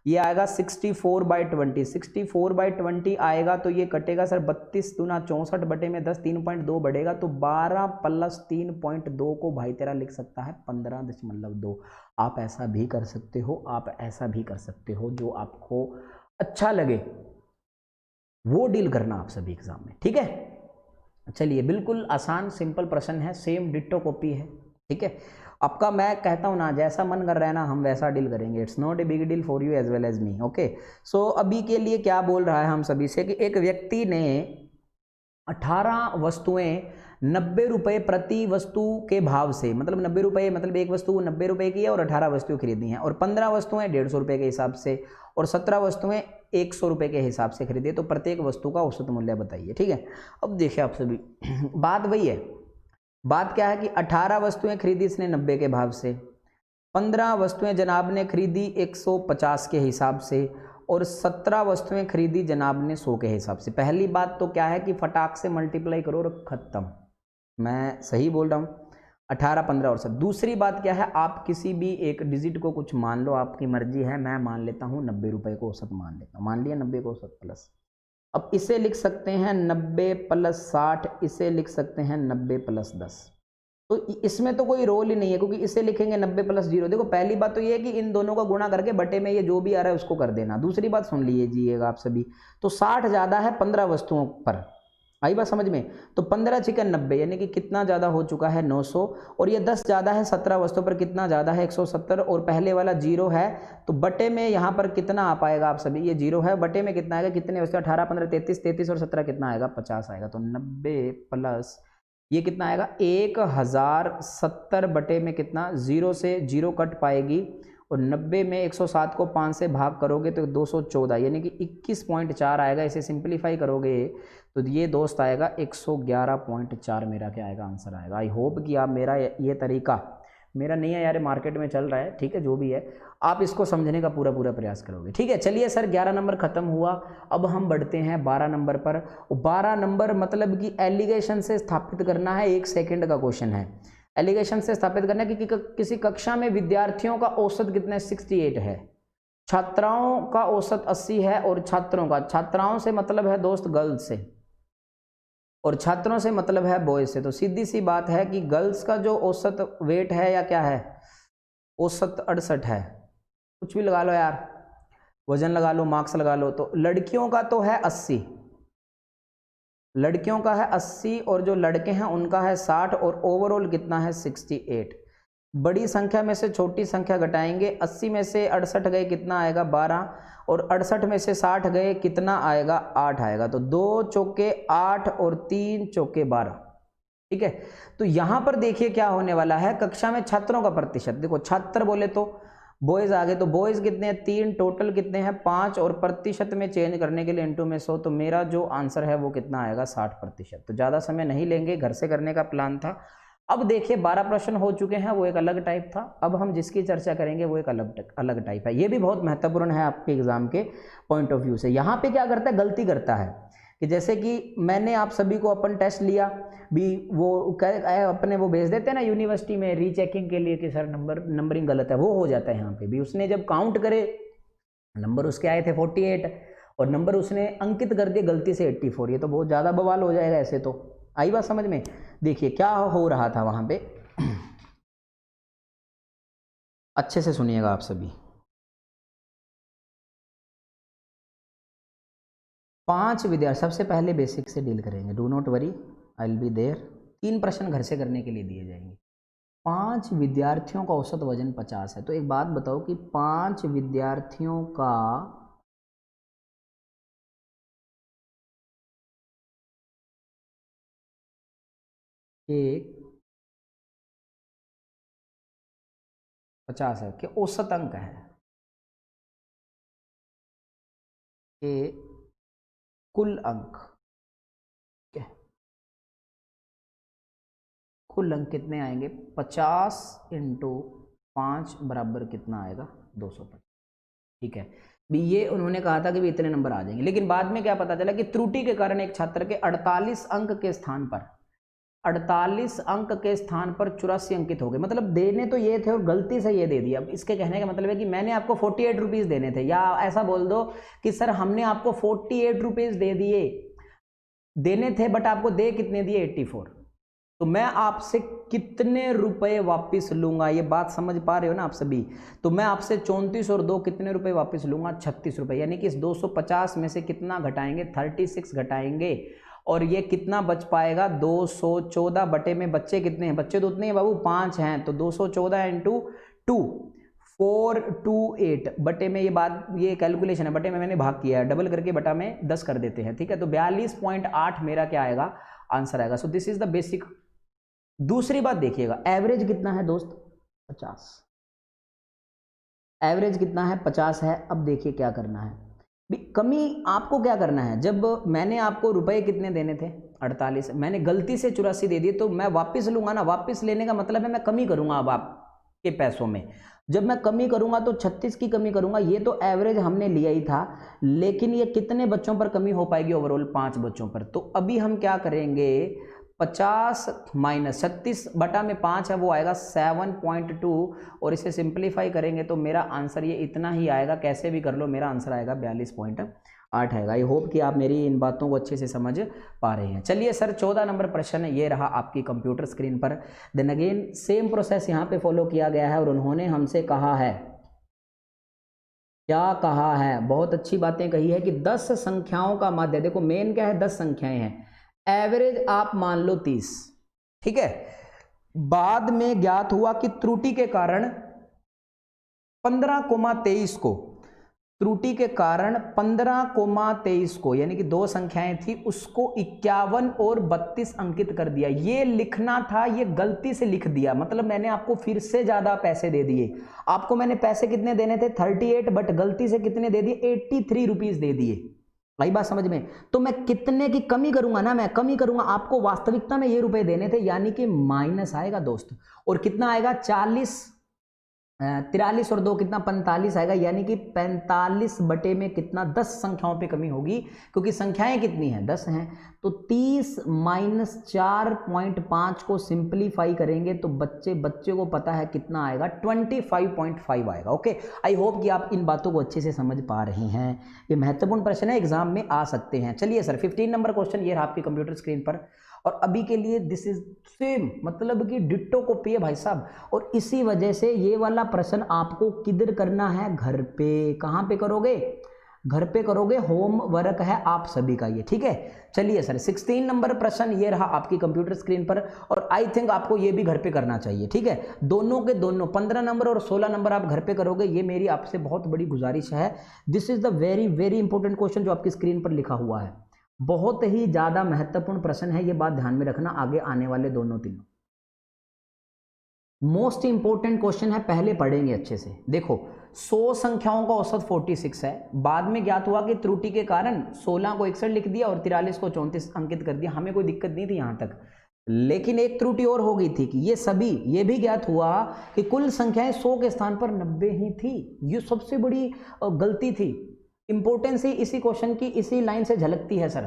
A: ये आएगा 64/20, 64/20 आएगा, तो ये कटेगा सर 32 दूना 64 बटे में 10, 3.2 बढ़ेगा, तो 12 प्लस 3.2 को भाई तेरा लिख सकता है 15.2। आप ऐसा भी कर सकते हो, आप ऐसा भी कर सकते हो, जो आपको अच्छा लगे वो डील करना आप सभी एग्जाम में। ठीक है, चलिए बिल्कुल आसान सिंपल प्रश्न है, सेम डिट्टो कॉपी है। ठीक है, आपका मैं कहता हूँ ना, जैसा मन कर रहा है ना हम वैसा डील करेंगे, it's not a big deal for you as well as me. Okay, so अभी के लिए क्या बोल रहा है हम सभी से कि एक व्यक्ति ने 18 वस्तुएं 90 रुपये प्रति वस्तु के भाव से, मतलब 90 रुपये, मतलब एक वस्तु 90 रुपये की है और 18 वस्तुएं खरीदी हैं, और 15 वस्तुएं 150 रुपये के हिसाब से और 17 वस्तुएं 100 रुपये के हिसाब से खरीदी, तो प्रत्येक वस्तु का औसत मूल्य बताइए। ठीक है, अब देखिए आप सभी बात वही है, बात क्या है कि 18 वस्तुएं खरीदी इसने 90 के भाव से, 15 वस्तुएं जनाब ने खरीदी 150 के हिसाब से, और 17 वस्तुएं खरीदी जनाब ने 100 के हिसाब से। पहली बात तो क्या है कि फटाक से मल्टीप्लाई करो और ख़त्म, मैं सही बोल रहा हूँ, 18 15 और 7। दूसरी बात क्या है, आप किसी भी एक डिजिट को कुछ मान लो, आपकी मर्जी है, मैं मान लेता हूँ 90 रुपये को औसत मान लेता हूँ, मान लिया 90 को औसत प्लस। अब इसे लिख सकते हैं 90 प्लस 60, इसे लिख सकते हैं 90 प्लस 10। तो इसमें तो कोई रोल ही नहीं है, क्योंकि इसे लिखेंगे 90 प्लस 0। देखो पहली बात तो ये है कि इन दोनों का गुणा करके बटे में ये जो भी आ रहा है उसको कर देना। दूसरी बात सुन लीजिएगा आप सभी, तो 60 ज़्यादा है 15 वस्तुओं पर, आई बात समझ में, तो 15 चिकन 90, यानी कि कितना ज़्यादा हो चुका है 900, और ये 10 ज़्यादा है 17 वस्तुओं पर, कितना ज़्यादा है 170, और पहले वाला 0 है, तो बटे में यहाँ पर कितना आ पाएगा आप सभी, ये 0 है, बटे में कितना आएगा, कितने वस्तु 18 15 33, 33 और 17 कितना आएगा 50 आएगा, तो 90 प्लस ये कितना आएगा 1070 बटे में कितना, 0 से 0 कट पाएगी, और 90 में 107 को 5 से भाग करोगे तो 214, यानी कि 21.4 आएगा। इसे सिंप्लीफाई करोगे तो ये दोस्त आएगा 111.4, मेरा क्या आएगा आंसर आएगा। आई होप कि आप मेरा ये तरीका, मेरा नहीं है यार, मार्केट में चल रहा है, ठीक है, जो भी है आप इसको समझने का पूरा प्रयास करोगे। ठीक है, चलिए सर 11 नंबर खत्म हुआ, अब हम बढ़ते हैं 12 नंबर पर। 12 नंबर मतलब कि एलिगेशन से स्थापित करना है, 1 सेकंड का क्वेश्चन है। एलिगेशन से स्थापित करना है कि किसी कक्षा में विद्यार्थियों का औसत कितना 68 है, छात्राओं का औसत 80 है, और छात्राओं से मतलब है दोस्त गर्ल्स से, और छात्रों से मतलब है बॉयज से। तो सीधी सी बात है कि गर्ल्स का जो औसत वेट है या क्या है, औसत 68 है, कुछ भी लगा लो यार, वजन लगा लो, मार्क्स लगा लो। तो लड़कियों का तो है 80, लड़कियों का है 80, और जो लड़के हैं उनका है 60, और ओवरऑल कितना है 68। बड़ी संख्या में से छोटी संख्या घटाएंगे, 80 में से 68 गए कितना आएगा 12, और 68 में से 60 गए कितना आएगा 8 आएगा। तो 2 चौके 8 और 3 चौके 12। ठीक है, तो यहां पर देखिए क्या होने वाला है, कक्षा में छात्रों का प्रतिशत, देखो छात्र बोले तो बॉयज आ गए, तो बॉयज कितने हैं 3, टोटल कितने हैं 5, और प्रतिशत में चेंज करने के लिए इनटू में 100, तो मेरा जो आंसर है वो कितना आएगा 60%। तो ज़्यादा समय नहीं लेंगे, घर से करने का प्लान था। अब देखिए 12 प्रश्न हो चुके हैं, वो एक अलग टाइप था, अब हम जिसकी चर्चा करेंगे वो एक अलग टाइप है। ये भी बहुत महत्वपूर्ण है आपके एग्जाम के पॉइंट ऑफ व्यू से। यहाँ पे क्या करता है, गलती करता है कि जैसे कि मैंने आप सभी को अपन टेस्ट लिया भी, वो अपने वो भेज देते हैं ना यूनिवर्सिटी में रीचेकिंग के लिए कि सर नंबरिंग गलत है, वो हो जाता है यहाँ पे भी। उसने जब काउंट करे नंबर उसके आए थे 48, और नंबर उसने अंकित कर दिए गलती से 84, ये तो बहुत ज़्यादा बवाल हो जाएगा ऐसे तो। आई बात समझ में, देखिए क्या हो रहा था वहाँ पे, अच्छे से सुनिएगा आप सभी। 5 विद्यार्थी, सबसे पहले बेसिक से डील करेंगे, do not worry, I will be there. 3 प्रश्न घर से करने के लिए दिए जाएंगे, 5 विद्यार्थियों का औसत वजन 50 है। तो एक बात बताओ कि 5 विद्यार्थियों का एक 50 है कि औसत अंक है कि कुल अंक, कुल अंक कितने आएंगे? 50 इंटू 5 बराबर कितना आएगा? 250। ठीक है भी, ये उन्होंने कहा था कि भी इतने नंबर आ जाएंगे, लेकिन बाद में क्या पता चला कि त्रुटि के कारण एक छात्र के 48 अंक के स्थान पर 48 अंक के स्थान पर 84 अंकित हो गए। मतलब देने तो ये थे और गलती से ये दे दिया। अब इसके कहने का मतलब है कि मैंने आपको 48 रुपीज़ देने थे, या ऐसा बोल दो कि सर हमने आपको 48 रुपीज़ दे दिए, देने थे, बट आपको दे कितने दिए? 84। तो मैं आपसे कितने रुपए वापस लूंगा? ये बात समझ पा रहे हो ना आप सभी? तो मैं आपसे 34 और 2 कितने रुपए वापस लूंगा? 36 रुपए। यानी कि इस 250 में से कितना घटाएंगे? 36 घटाएंगे, और ये कितना बच पाएगा? 214 बटे में बच्चे कितने हैं? बच्चे तो उतने हैं बाबू, 5 हैं, तो 214 इंटू 2 428 बटे में, ये बात ये कैलकुलेशन है, बटे में मैंने भाग किया है, डबल करके बटा में 10 कर देते हैं। ठीक है, तो 42.8 मेरा क्या आएगा? आंसर आएगा। सो दिस इज द बेसिक। दूसरी बात देखिएगा, एवरेज कितना है दोस्त? 50। एवरेज कितना है? 50 है। अब देखिए क्या करना है भी, कमी आपको क्या करना है? जब मैंने आपको रुपए कितने देने थे? 48, मैंने गलती से 84 दे दिए, तो मैं वापस लूंगा ना। वापस लेने का मतलब है मैं कमी करूंगा अब आपके पैसों में। जब मैं कमी करूंगा तो 36 की कमी करूंगा। ये तो एवरेज हमने लिया ही था, लेकिन ये कितने बच्चों पर कमी हो पाएगी? ओवरऑल 5 बच्चों पर। तो अभी हम क्या करेंगे? 50 माइनस 36 बटा में 5 है, वो आएगा 7.2, और इसे सिंप्लीफाई करेंगे तो मेरा आंसर ये इतना ही आएगा। कैसे भी कर लो, मेरा आंसर आएगा 42.8 आएगा। आई होप कि आप मेरी इन बातों को अच्छे से समझ पा रहे हैं। चलिए सर, 14 नंबर प्रश्न ये रहा आपकी कंप्यूटर स्क्रीन पर। देन अगेन सेम प्रोसेस यहाँ पे फॉलो किया गया है, और उन्होंने हमसे कहा है, क्या कहा है? बहुत अच्छी बातें कही है कि 10 संख्याओं का माध्य। देखो मेन क्या है? 10 संख्याएं हैं, एवरेज आप मान लो 30। ठीक है, बाद में ज्ञात हुआ कि त्रुटि के कारण 15,23 को, त्रुटि के कारण 15,23 को, यानी कि 2 संख्याएं थी, उसको 51 और 32 अंकित कर दिया। ये लिखना था, ये गलती से लिख दिया, मतलब मैंने आपको फिर से ज्यादा पैसे दे दिए। आपको मैंने पैसे कितने देने थे? 38, बट गलती से कितने दे दिए? 83 रुपीज दे दिए। भाई बात समझ में? तो मैं कितने की कमी करूंगा ना? मैं कमी करूंगा। आपको वास्तविकता में ये रुपए देने थे, यानी कि माइनस आएगा दोस्त। और कितना आएगा? 43 और 2 कितना? 45 आएगा। यानी कि 45 बटे में कितना? 10 संख्याओं पे कमी होगी, क्योंकि संख्याएं कितनी हैं? 10 हैं। तो 30 माइनस 4.5 को सिंप्लीफाई करेंगे तो बच्चे को पता है कितना आएगा? 25.5 आएगा। ओके, आई होप कि आप इन बातों को अच्छे से समझ पा रहे हैं। ये महत्वपूर्ण प्रश्न है, एग्जाम में आ सकते हैं। चलिए सर, 15 नंबर क्वेश्चन ये रहा आपकी कंप्यूटर स्क्रीन पर, और अभी के लिए दिस इज सेम, मतलब कि डिट्टो कॉपी है भाई साहब। और इसी वजह से ये वाला प्रश्न आपको किधर करना है? घर पे। कहाँ पे करोगे? घर पे करोगे। होम वर्क है आप सभी का ये। ठीक है, चलिए सर, 16 नंबर प्रश्न ये रहा आपकी कंप्यूटर स्क्रीन पर, और आई थिंक आपको ये भी घर पे करना चाहिए। ठीक है, दोनों के दोनों 15 नंबर और 16 नंबर आप घर पे करोगे, ये मेरी आपसे बहुत बड़ी गुजारिश है। This is the very very important question जो आपकी स्क्रीन पर लिखा हुआ है। बहुत ही ज्यादा महत्वपूर्ण प्रश्न है, ये बात ध्यान में रखना। आगे आने वाले दोनों तीनों मोस्ट इंपोर्टेंट क्वेश्चन है, पहले पढ़ेंगे अच्छे से। देखो, 100 संख्याओं का औसत 46 है। बाद में ज्ञात हुआ कि त्रुटि के कारण 16 को 61 लिख दिया और 43 को 34 अंकित कर दिया। हमें कोई दिक्कत नहीं थी यहां तक, लेकिन एक त्रुटि और हो गई थी कि ये भी ज्ञात हुआ कि कुल संख्याएं 100 के स्थान पर 90 ही थी। ये सबसे बड़ी गलती थी। इंपॉर्टेंस ही इसी क्वेश्चन की इसी लाइन से झलकती है सर।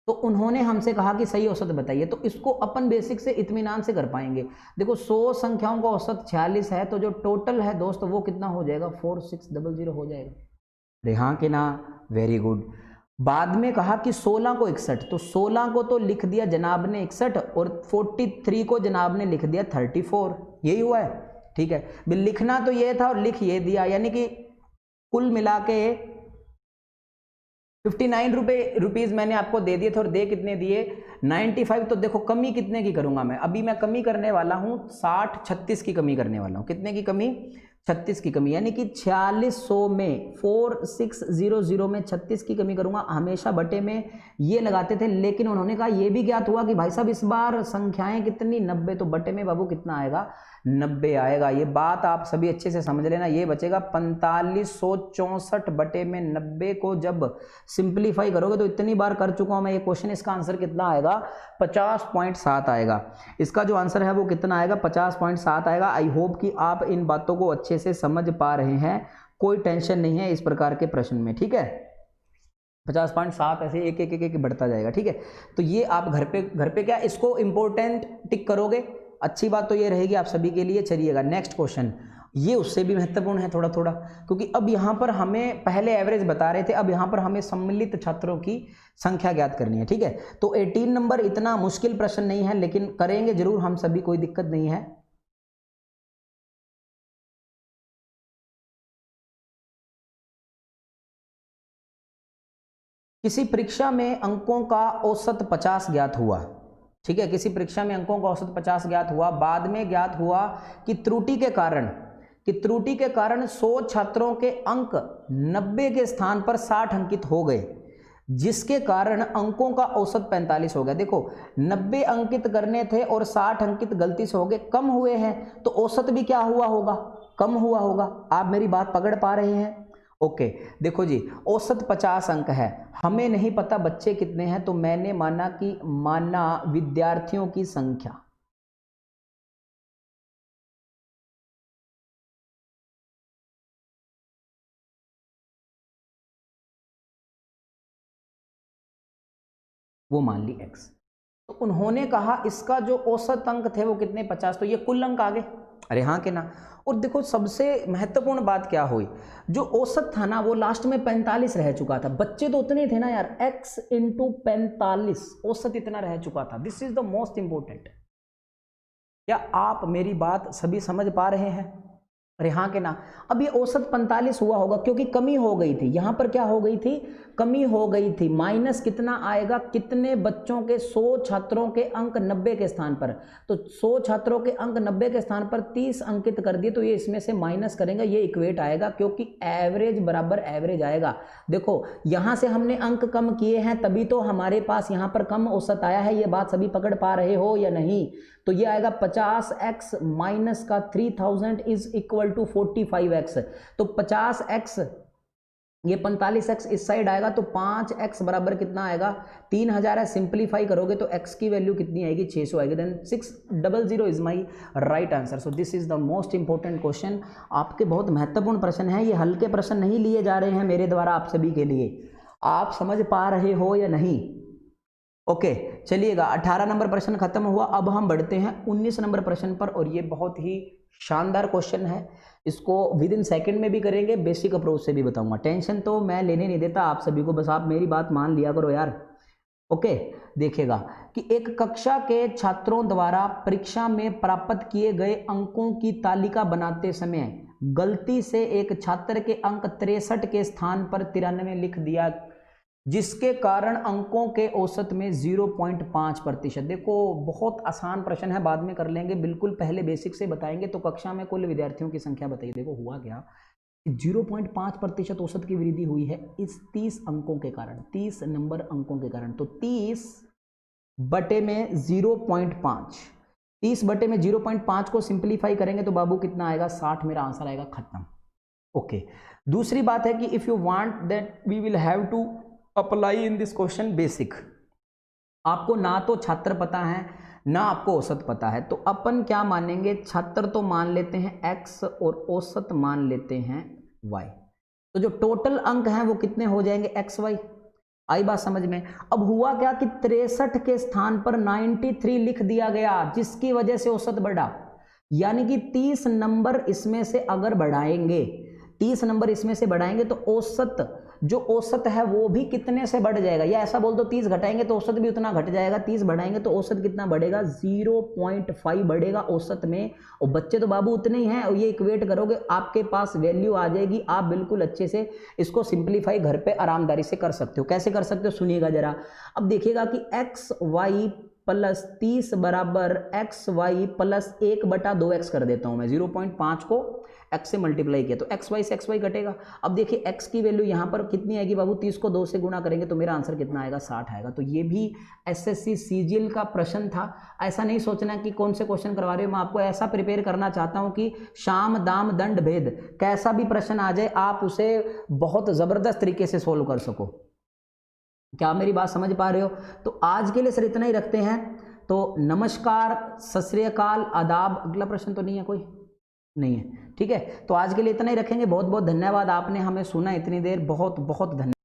A: तो उन्होंने हमसे कहा कि सही औसत बताइए, तो इसको अपन बेसिक से इत्मीनान से कर पाएंगे। देखो, 100 संख्याओं का औसत 46 है, तो जो टोटल है दोस्त वो कितना हो जाएगा? 4600 हो जाएगा। अरे हाँ कि ना? Very good. बाद में कहा कि 16 को 61, तो 16 को तो लिख दिया जनाब ने 61, और 43 को जनाब ने लिख दिया 34। यही हुआ है। ठीक है, लिखना तो ये था और लिख ये दिया, यानी कि कुल मिला के 59 रुपीज़ मैंने आपको दे दिए थे और दे कितने दिए 95। तो देखो कमी कितने की करूंगा मैं, अभी मैं कमी करने वाला हूं 36 की कमी करने वाला हूं। कितने की कमी 36 की कमी, यानी कि 4600 में 4600 में 36 की कमी करूंगा। हमेशा बटे में ये लगाते थे, लेकिन उन्होंने कहा ये भी ज्ञात हुआ कि भाई साहब इस बार संख्याएं कितनी 90, तो बटे में बाबू कितना आएगा 90 आएगा। ये बात आप सभी अच्छे से समझ लेना, ये बचेगा 4564 बटे में 90 को जब सिंप्लीफाई करोगे तो इतनी बार कर चुका हूं मैं ये क्वेश्चन, इसका आंसर कितना आएगा 50.7 आएगा। इसका जो आंसर है वो कितना आएगा 50.7 आएगा। आई होप कि आप इन बातों को अच्छे से समझ पा रहे हैं, कोई टेंशन नहीं है इस प्रकार के प्रश्न में, ठीक है। 50.7 ऐसे एक एक एक एक बढ़ता जाएगा, ठीक है। तो ये आप घर पे क्या इसको इंपॉर्टेंट टिक करोगे, अच्छी बात तो ये रहेगी आप सभी के लिए। चलिएगा नेक्स्ट क्वेश्चन, ये उससे भी महत्वपूर्ण है थोड़ा थोड़ा, क्योंकि अब यहाँ पर हमें पहले एवरेज बता रहे थे, अब यहाँ पर हमें सम्मिलित छात्रों की संख्या ज्ञात करनी है, ठीक है। तो 18 नंबर इतना मुश्किल प्रश्न नहीं है, लेकिन करेंगे जरूर हम सभी, कोई दिक्कत नहीं है। किसी परीक्षा में अंकों का औसत 50 ज्ञात हुआ, ठीक है। किसी परीक्षा में अंकों का औसत 50 ज्ञात हुआ, बाद में ज्ञात हुआ कि त्रुटि के कारण 100 छात्रों के अंक 90 के स्थान पर 60 अंकित हो गए, जिसके कारण अंकों का औसत 45 हो गया। देखो 90 अंकित करने थे और 60 अंकित गलती से हो गए, कम हुए हैं, तो औसत भी क्या हुआ होगा, कम हुआ होगा। आप मेरी बात पकड़ पा रहे हैं? ओके देखो जी, औसत 50 अंक है, हमें नहीं पता बच्चे कितने हैं, तो मैंने माना विद्यार्थियों की संख्या, वो मान ली x। तो उन्होंने कहा इसका जो औसत अंक थे वो कितने 50, तो ये कुल अंक आ गए, अरे हाँ के ना। और देखो सबसे महत्वपूर्ण बात क्या हुई, जो औसत था ना वो लास्ट में 45 रह चुका था, बच्चे तो उतने थे ना यार, x इंटू 45 औसत इतना रह चुका था। This is the most important. क्या आप मेरी बात सभी समझ पा रहे हैं? अरे हाँ के ना। अब ये औसत 45 हुआ होगा क्योंकि कमी हो गई थी, यहां पर क्या हो गई थी, कमी हो गई थी। माइनस कितना आएगा, कितने बच्चों के 100 छात्रों के अंक 90 के स्थान पर, तो 100 छात्रों के अंक 90 के स्थान पर 30 अंकित कर दिए, तो ये इसमें से माइनस करेंगे, ये इक्वेट आएगा, क्योंकि एवरेज बराबर एवरेज आएगा। देखो यहां से हमने अंक कम किए हैं, तभी तो हमारे पास यहां पर कम औसत आया है। ये बात सभी पकड़ पा रहे हो या नहीं? तो ये आएगा 50x माइनस का 3000 इज इक्वल टू 45x। तो 50x, ये 45x इस साइड आएगा, तो 5x बराबर कितना आएगा 3000 है। सिंप्लीफाई करोगे तो x की वैल्यू कितनी आएगी 600 आएगी। Then 600 is my right answer. So this is the most important question, आपके बहुत महत्वपूर्ण प्रश्न है, ये हल्के प्रश्न नहीं लिए जा रहे हैं मेरे द्वारा आप सभी के लिए। आप समझ पा रहे हो या नहीं? ओके चलिएगा, 18 नंबर प्रश्न खत्म हुआ। अब हम बढ़ते हैं 19 नंबर प्रश्न पर, और ये बहुत ही शानदार क्वेश्चन है, इसको विद इन सेकेंड में भी करेंगे, बेसिक अप्रोच से भी बताऊंगा। टेंशन तो मैं लेने नहीं देता आप सभी को, बस आप मेरी बात मान लिया करो यार। ओके देखिएगा कि एक कक्षा के छात्रों द्वारा परीक्षा में प्राप्त किए गए अंकों की तालिका बनाते समय गलती से एक छात्र के अंक 63 के स्थान पर 93 लिख दिया, जिसके कारण अंकों के औसत में 0.5%। देखो बहुत आसान प्रश्न है, बाद में कर लेंगे, बिल्कुल पहले बेसिक से बताएंगे। तो कक्षा में कुल विद्यार्थियों की संख्या बताइए। देखो हुआ क्या, 0.5% औसत की वृद्धि हुई है इस 30 अंकों के कारण, 30 नंबर अंकों के कारण। तो 30 बटे में 0.5, 30 बटे में 0.5 को सिंप्लीफाई करेंगे तो बाबू कितना आएगा 60, मेरा आंसर आएगा, खत्म। ओके दूसरी बात है कि if you want that we will have to apply in this question basic. आपको ना तो छात्र पता है ना आपको औसत पता है, तो अपन क्या मानेंगे, छात्र तो मान लेते हैं x और औसत मान लेते हैं y। तो जो टोटल अंक हैं वो कितने हो जाएंगे x y। आई बात समझ में? अब हुआ क्या कि 63 के स्थान पर 93 लिख दिया गया, जिसकी वजह से औसत बढ़ा। यानी कि 30 नंबर इसमें से अगर बढ़ाएंगे, 30 नंबर इसमें से बढ़ाएंगे तो औसत जो औसत है वो भी कितने से बढ़ जाएगा, या ऐसा बोल दो 30 घटाएंगे तो औसत भी उतना घट जाएगा, 30 बढ़ाएंगे तो औसत कितना बढ़ेगा, 0.5 बढ़ेगा औसत में। और बच्चे तो बाबू उतने ही हैं, और ये इक्वेट करोगे आपके पास वैल्यू आ जाएगी। आप बिल्कुल अच्छे से इसको सिंप्लीफाई घर पे आरामदारी से कर सकते हो। कैसे कर सकते हो सुनिएगा जरा। अब देखिएगा कि एक्स वाई प्लस 30 बराबर एक्स वाई प्लस 1/2x कर देता हूं मैं। 0.5 को x से मल्टीप्लाई किया तो एक्स वाई से एक्स वाई कटेगा। अब देखिए x की वैल्यू यहाँ पर कितनी आएगी बाबू, 30 को 2 से गुणा करेंगे तो मेरा आंसर कितना आएगा, 60 आएगा। तो ये भी एसएससी सीजीएल का प्रश्न था। ऐसा नहीं सोचना कि कौन से क्वेश्चन करवा रहे हो, मैं आपको ऐसा प्रिपेयर करना चाहता हूँ कि शाम दाम दंड भेद कैसा भी प्रश्न आ जाए आप उसे बहुत जबरदस्त तरीके से सोल्व कर सको। क्या आप मेरी बात समझ पा रहे हो? तो आज के लिए सर इतना ही रखते हैं। तो नमस्कार, सत श्री अकाल, आदाब। अगला प्रश्न तो नहीं है, कोई नहीं है, ठीक है। तो आज के लिए इतना ही रखेंगे। बहुत बहुत धन्यवाद, आपने हमें सुना इतनी देर, बहुत बहुत धन्यवाद।